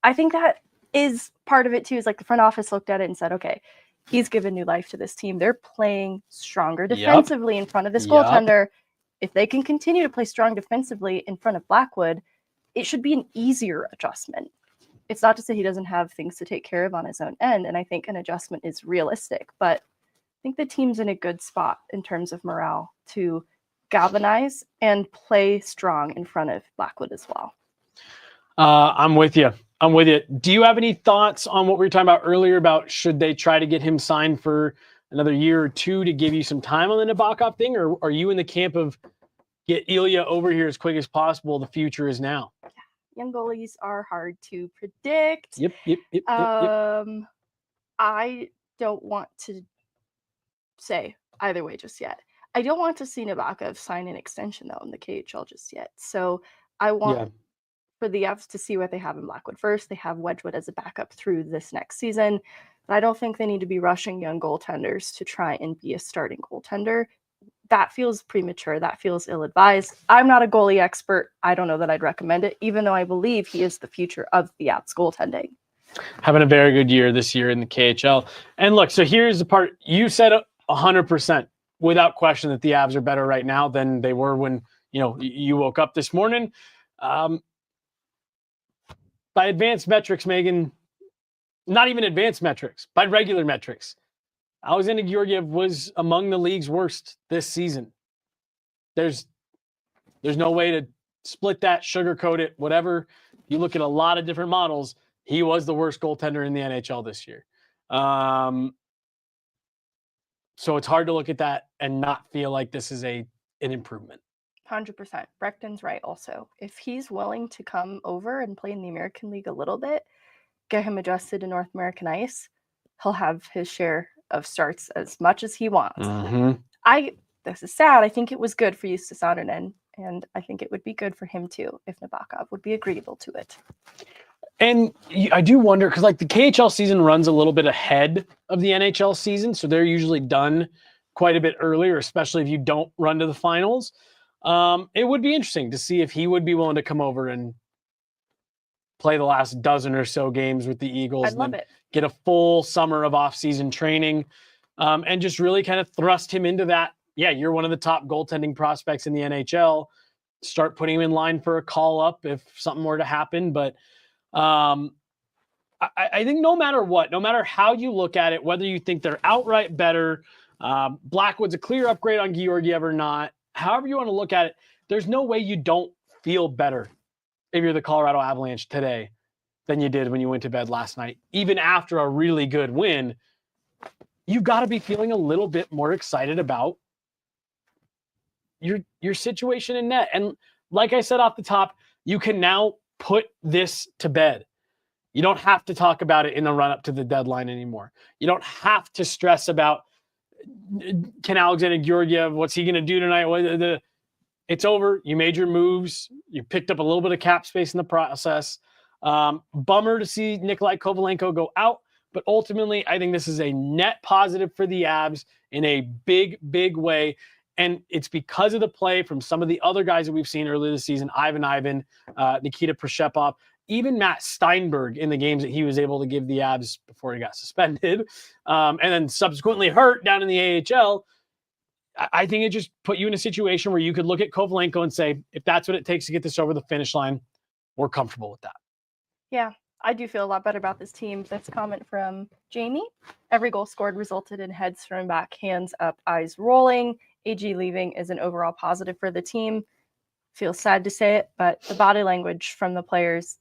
I think that is part of it too, is like the front office looked at it and said, okay, he's given new life to this team. They're playing stronger defensively in front of this goaltender. If they can continue to play strong defensively in front of Blackwood, it should be an easier adjustment. It's not to say he doesn't have things to take care of on his own end, and I think an adjustment is realistic, but I think the team's in a good spot in terms of morale to galvanize and play strong in front of Blackwood as well. I'm with you. Do you have any thoughts on what we were talking about earlier about should they try to get him signed for another year or two to give you some time on the Nabokov thing, or are you in the camp of get Ilya over here as quick as possible? The future is now. Young goalies are hard to predict. Yep. I don't want to say either way just yet. I don't want to see Nabokov sign an extension, though, in the KHL just yet. So I want for the Avs to see what they have in Blackwood first. They have Wedgwood as a backup through this next season. But I don't think they need to be rushing young goaltenders to try and be a starting goaltender. That feels premature. That feels ill-advised. I'm not a goalie expert. I don't know that I'd recommend it, even though I believe he is the future of the Avs goaltending. Having a very good year this year in the KHL. And look, so here's the part. You said 100% without question that the Avs are better right now than they were when you woke up this morning. By advanced metrics, Megan, not even advanced metrics, by regular metrics, Alexandar Georgiev was among the league's worst this season. There's no way to split that, sugarcoat it, whatever. You look at a lot of different models, he was the worst goaltender in the NHL this year. So it's hard to look at that and not feel like this is an improvement. 100%. Brechton's right also. If he's willing to come over and play in the American League a little bit, get him adjusted to North American ice, he'll have his share of starts as much as he wants. Mm-hmm. This is sad. I think it was good for Justus Saarinen, and I think it would be good for him too if Nabokov would be agreeable to it. And I do wonder, because like the KHL season runs a little bit ahead of the NHL season, so they're usually done quite a bit earlier, especially if you don't run to the finals. It would be interesting to see if he would be willing to come over and play the last dozen or so games with the Eagles. I'd love it. Get a full summer of off-season training, and just really kind of thrust him into that. Yeah, you're one of the top goaltending prospects in the NHL. Start putting him in line for a call-up if something were to happen. But I think no matter what, no matter how you look at it, whether you think they're outright better, Blackwood's a clear upgrade on Georgiev or not, however you want to look at it, there's no way you don't feel better if you're the Colorado Avalanche today than you did when you went to bed last night. Even after a really good win, you've got to be feeling a little bit more excited about your situation in net. And like I said off the top, you can now put this to bed. You don't have to talk about it in the run-up to the deadline anymore. You don't have to stress about, can Alexandar Georgiev, what's he going to do tonight? It's over. You made your moves. You picked up a little bit of cap space in the process. Bummer to see Nikolai Kovalenko go out, but ultimately, I think this is a net positive for the Avs in a big, big way. And it's because of the play from some of the other guys that we've seen earlier this season, Ivan, Nikita Prishepov, even Matt Steinberg in the games that he was able to give the Avs before he got suspended, and then subsequently hurt down in the AHL, I think it just put you in a situation where you could look at Kovalenko and say, if that's what it takes to get this over the finish line, we're comfortable with that. Yeah, I do feel a lot better about this team. This comment from Jamie: every goal scored resulted in heads thrown back, hands up, eyes rolling. AG leaving is an overall positive for the team. Feels sad to say it, but the body language from the players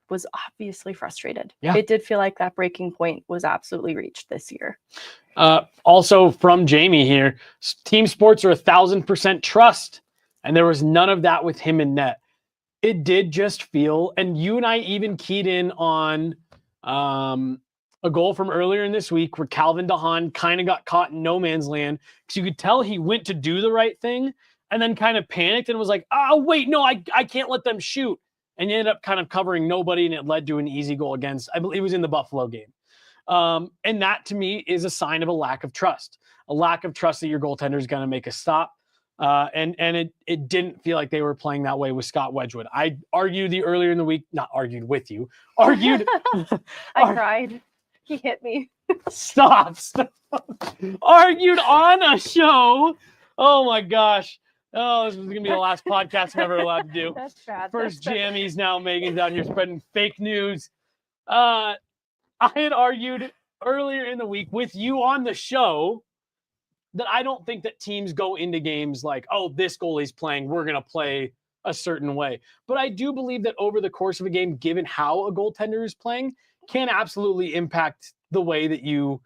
was obviously frustrated. Yeah. It did feel like that breaking point was absolutely reached this year. Also from Jamie here, team sports are 1,000% trust, and there was none of that with him in net. It did just feel, and you and I even keyed in on a goal from earlier in this week where Calvin DeHaan kind of got caught in no man's land, because you could tell he went to do the right thing and then kind of panicked and was like, oh, wait, no, I can't let them shoot. And you ended up kind of covering nobody, and it led to an easy goal against, I believe it was in the Buffalo game. And that to me is a sign of a lack of trust that your goaltender is going to make a stop. And it didn't feel like they were playing that way with Scott Wedgwood. I argued earlier in the week, not argued with you, argued. I cried. He hit me. Stop. Argued on a show. Oh my gosh. Oh, this is going to be the last podcast I'm ever allowed to do. That's bad. First jammies, now Megan's out here spreading fake news. I had argued earlier in the week with you on the show that I don't think that teams go into games like, oh, this goalie's playing, we're going to play a certain way. But I do believe that over the course of a game, given how a goaltender is playing, can absolutely impact the way that you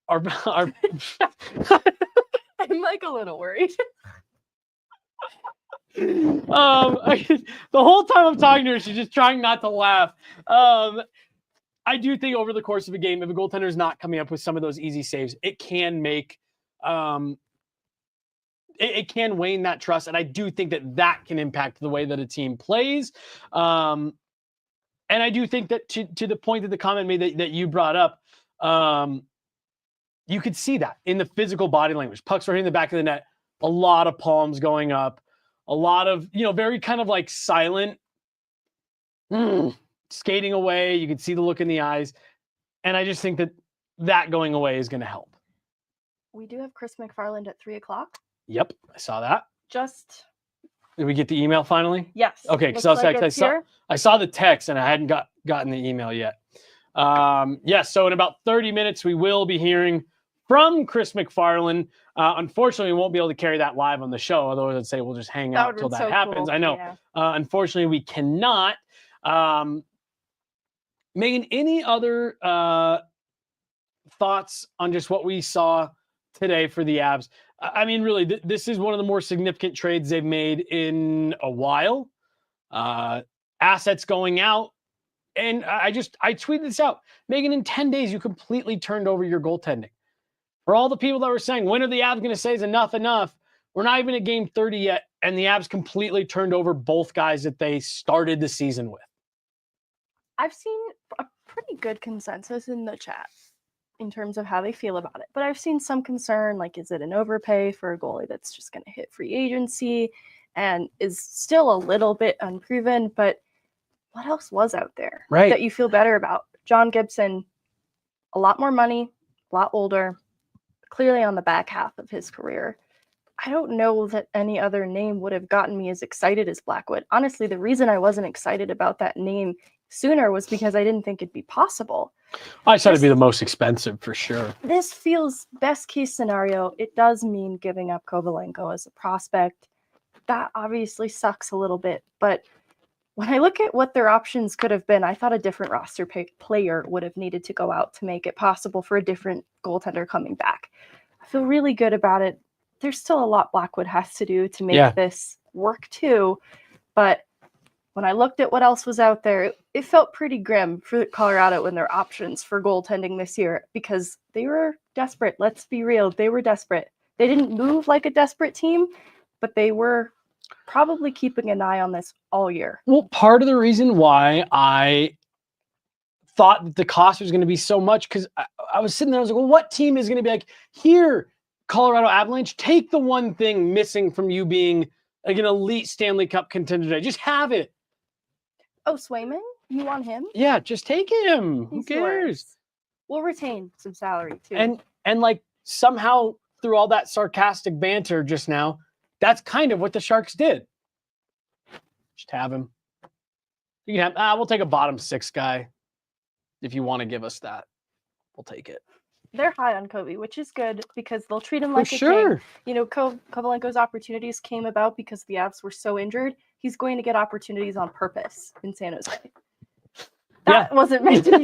are. I'm like a little worried. The whole time I'm talking to her, she's just trying not to laugh. I do think over the course of a game, if a goaltender is not coming up with some of those easy saves, it can make it can wane that trust, and I do think that can impact the way that a team plays. And I do think that to the point that the comment made that you brought up, you could see that in the physical body language. Pucks were hitting the back of the net, a lot of palms going up, a lot of, very kind of like silent skating away. You could see the look in the eyes. And I just think that going away is going to help. We do have Chris McFarland at 3:00. Yep, I saw that. Did we get the email finally? Yes. Okay, because I saw the text and I hadn't gotten the email yet. Yes, so in about 30 minutes, we will be hearing from Chris McFarland. Unfortunately, we won't be able to carry that live on the show. Otherwise, I'd say we'll just hang out till that happens. Cool. I know. Yeah. Unfortunately, we cannot. Megan, any other thoughts on just what we saw today for the Avs? I mean, really, this is one of the more significant trades they've made in a while. Assets going out. And I tweeted this out. Megan, in 10 days, you completely turned over your goaltending. For all the people that were saying, when are the Avs going to say is enough? We're not even at game 30 yet, and the Avs completely turned over both guys that they started the season with. I've seen a pretty good consensus in the chat in terms of how they feel about it. But I've seen some concern, like, is it an overpay for a goalie that's just going to hit free agency and is still a little bit unproven? But what else was out there that you feel better about? John Gibson, a lot more money, a lot older, clearly on the back half of his career. I don't know that any other name would have gotten me as excited as Blackwood. Honestly, the reason I wasn't excited about that name sooner was because I didn't think it'd be possible. I thought it'd be the most expensive for sure. This feels best case scenario. It does mean giving up Kovalenko as a prospect. That obviously sucks a little bit, but when I look at what their options could have been, I thought a different roster player would have needed to go out to make it possible for a different goaltender coming back. I feel really good about it. There's still a lot Blackwood has to do to make this work too. But when I looked at what else was out there, it felt pretty grim for Colorado and their options for goaltending this year because they were desperate. Let's be real. They were desperate. They didn't move like a desperate team, but they were probably keeping an eye on this all year. Well, part of the reason why I thought that the cost was going to be so much, because I was sitting there, I was like, well, what team is going to be like, here, Colorado Avalanche, take the one thing missing from you being like an elite Stanley Cup contender today. Just have it. Oh, Swayman? You want him? Yeah, just take him. Who He's cares? yours. We'll retain some salary too. And like somehow through all that sarcastic banter just now, that's kind of what the Sharks did. Just have him. You can have. We'll take a bottom 6 guy if you want to give us that. We'll take it. They're high on Kobe, which is good because they'll treat him For like a king. sure. You know, Kovalenko's opportunities came about because the Avs were so injured. He's going to get opportunities on purpose in San Jose. That wasn't meant to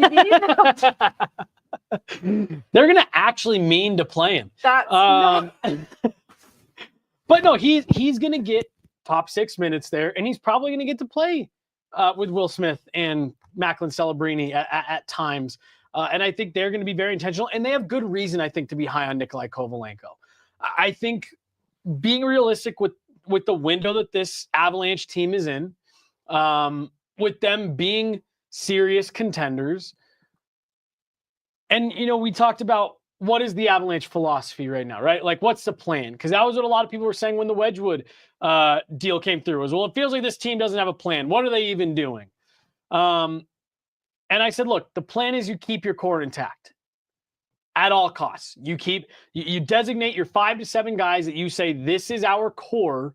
be. They're gonna actually mean to play him. That's But no, he's gonna get top 6 minutes there, and he's probably gonna get to play with Will Smith and Macklin Celebrini at times. And I think they're going to be very intentional, and they have good reason, I think, to be high on Nikolai Kovalenko. I think being realistic with the window that this Avalanche team is in, with them being serious contenders, and, you know, we talked about what is the Avalanche philosophy right now, right? Like, what's the plan? Because that was what a lot of people were saying when the Wedgwood deal came through. Was, well, it feels like this team doesn't have a plan. What are they even doing? And I said, look, the plan is you keep your core intact at all costs. You designate your 5 to 7 guys that you say, this is our core,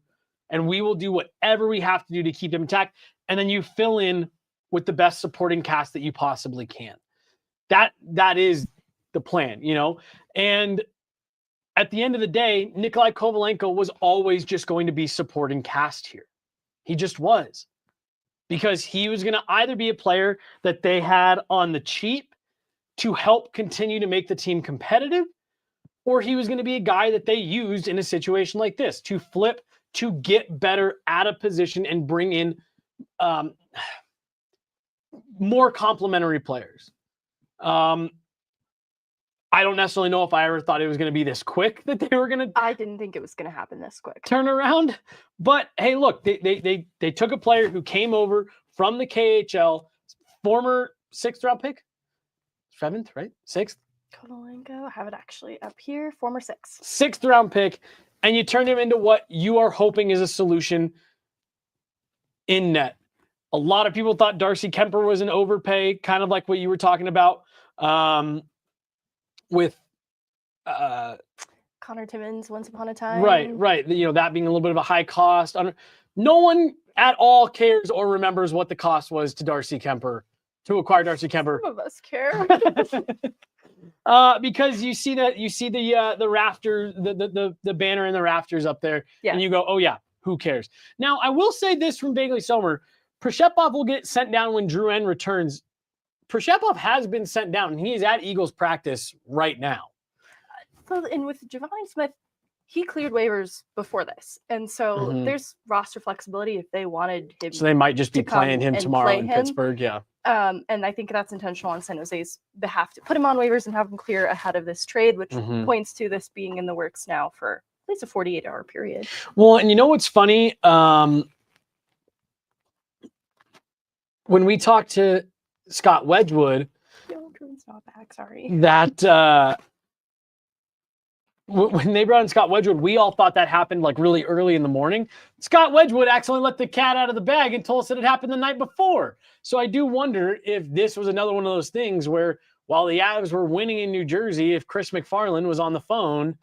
and we will do whatever we have to do to keep them intact. And then you fill in with the best supporting cast that you possibly can. That is the plan, you know? And at the end of the day, Nikolai Kovalenko was always just going to be supporting cast here. He just was. Because he was going to either be a player that they had on the cheap to help continue to make the team competitive, or he was going to be a guy that they used in a situation like this to flip, to get better at a position and bring in more complementary players. I don't necessarily know if I ever thought it was going to be this quick that they were going to. I didn't think it was going to happen this quick. Turn around. But hey, look, they took a player who came over from the KHL, former 6th round pick, 7th, right? 6th. Kovalenko, I have it actually up here. Former 6th. 6th round pick, and you turned him into what you are hoping is a solution in net. A lot of people thought Darcy Kemper was an overpay, kind of like what you were talking about. With Connor Timmins once upon a time. Right. You know, that being a little bit of a high cost. No one at all cares or remembers what the cost was to Darcy Kemper, to acquire Darcy Kemper. Some of us care. Because you see the rafter, the banner in the rafters up there, and you go, oh yeah, who cares? Now, I will say this from Vaguely Somer, Prishepov will get sent down when Drew N returns. Prishepov has been sent down, and he is at Eagles practice right now. So, and with Javanni Smith, he cleared waivers before this. And so there's roster flexibility if they wanted him. So they might just be playing him tomorrow in Pittsburgh, yeah. And I think that's intentional on San Jose's behalf to put him on waivers and have him clear ahead of this trade, which points to this being in the works now for at least a 48-hour period. Well, and you know what's funny? When we talked to Scott Wedgwood, that when they brought in Scott Wedgwood, we all thought that happened like really early in the morning. Scott Wedgwood actually let the cat out of the bag and told us that it happened the night before. So I do wonder if this was another one of those things where while the Avs were winning in New Jersey, if Chris McFarland was on the phone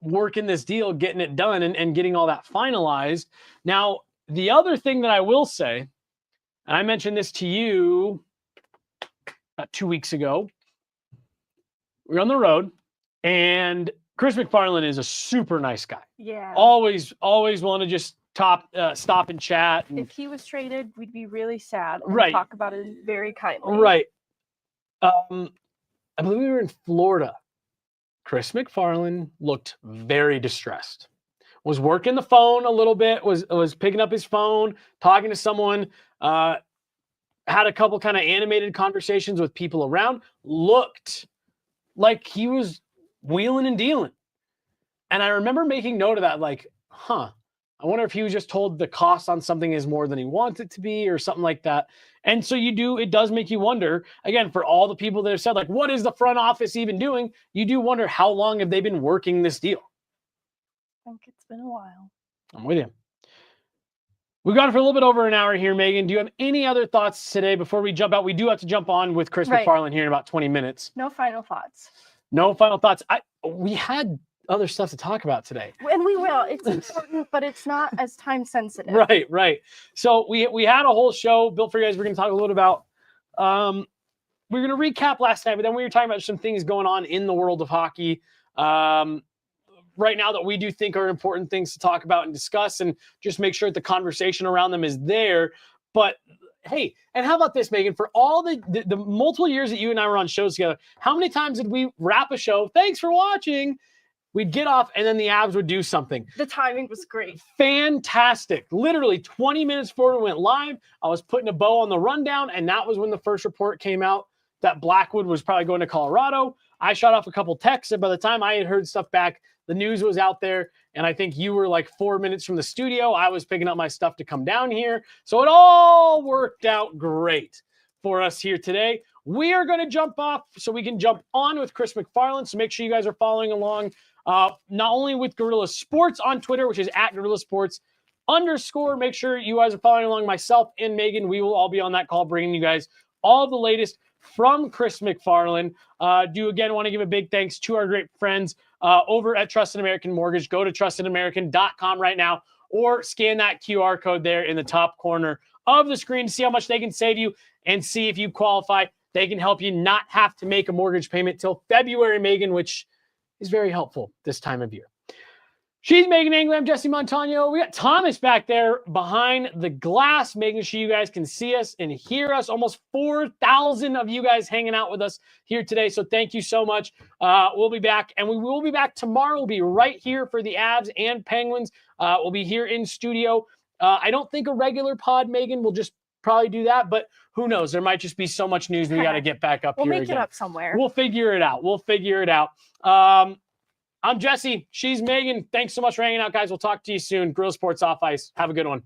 working this deal, getting it done and getting all that finalized. Now, the other thing that I will say, and I mentioned this to you 2 weeks ago, we were on the road, and Chris McFarland is a super nice guy. Yeah. Always willing to just stop and chat. And, if he was traded, we'd be really sad. Right. Talk about it very kindly. Right. I believe we were in Florida. Chris McFarland looked very distressed. Was working the phone a little bit, was picking up his phone, talking to someone, had a couple kind of animated conversations with people around, looked like he was wheeling and dealing. And I remember making note of that, like, I wonder if he was just told the cost on something is more than he wants it to be or something like that. And so it does make you wonder, again, for all the people that have said, like, what is the front office even doing? You do wonder how long have they been working this deal? I think it's been a while. I'm with you. We've gone for a little bit over an hour here, Megan. Do you have any other thoughts today before we jump out? We do have to jump on with Chris Right. McFarland here in about 20 minutes. No final thoughts. No final thoughts. We had other stuff to talk about today. And we will. It's important, but it's not as time sensitive. Right. So we had a whole show built for you guys. We're going to talk a little bit about. We're going to recap last night, but then we were talking about some things going on in the world of hockey right now that we do think are important things to talk about and discuss, and just make sure that the conversation around them is there. But hey, and how about this, Megan? For all the multiple years that you and I were on shows together, how many times did we wrap a show? Thanks for watching. We'd get off, and then the Avs would do something. The timing was great. Fantastic. Literally 20 minutes before we went live, I was putting a bow on the rundown, and that was when the first report came out that Blackwood was probably going to Colorado. I shot off a couple texts, and by the time I had heard stuff back, the news was out there, and I think you were like 4 minutes from the studio. I was picking up my stuff to come down here. So it all worked out great for us here today. We are going to jump off so we can jump on with Chris McFarland. So make sure you guys are following along, not only with Guerilla Sports on Twitter, which is at Guerilla Sports _. Make sure you guys are following along, myself and Megan. We will all be on that call, bringing you guys all the latest from Chris McFarland. Do again want to give a big thanks to our great friends over at Trusted American Mortgage. Go to trustedamerican.com right now, or scan that QR code there in the top corner of the screen to see how much they can save you and see if you qualify. They can help you not have to make a mortgage payment till February, Megan, which is very helpful this time of year. She's Meghan Angley. I'm Jesse Montano. We got Thomas back there behind the glass, making sure you guys can see us and hear us. Almost 4,000 of you guys hanging out with us here today. So thank you so much. We'll be back, and we will be back tomorrow. We'll be right here for the Avs and Penguins. We'll be here in studio. I don't think a regular pod, Megan, will just probably do that, but who knows? There might just be so much news we got to get back up We'll here make again. it up somewhere. We'll figure it out. I'm Jesse. She's Megan. Thanks so much for hanging out, guys. We'll talk to you soon. Guerilla Sports Off Ice. Have a good one.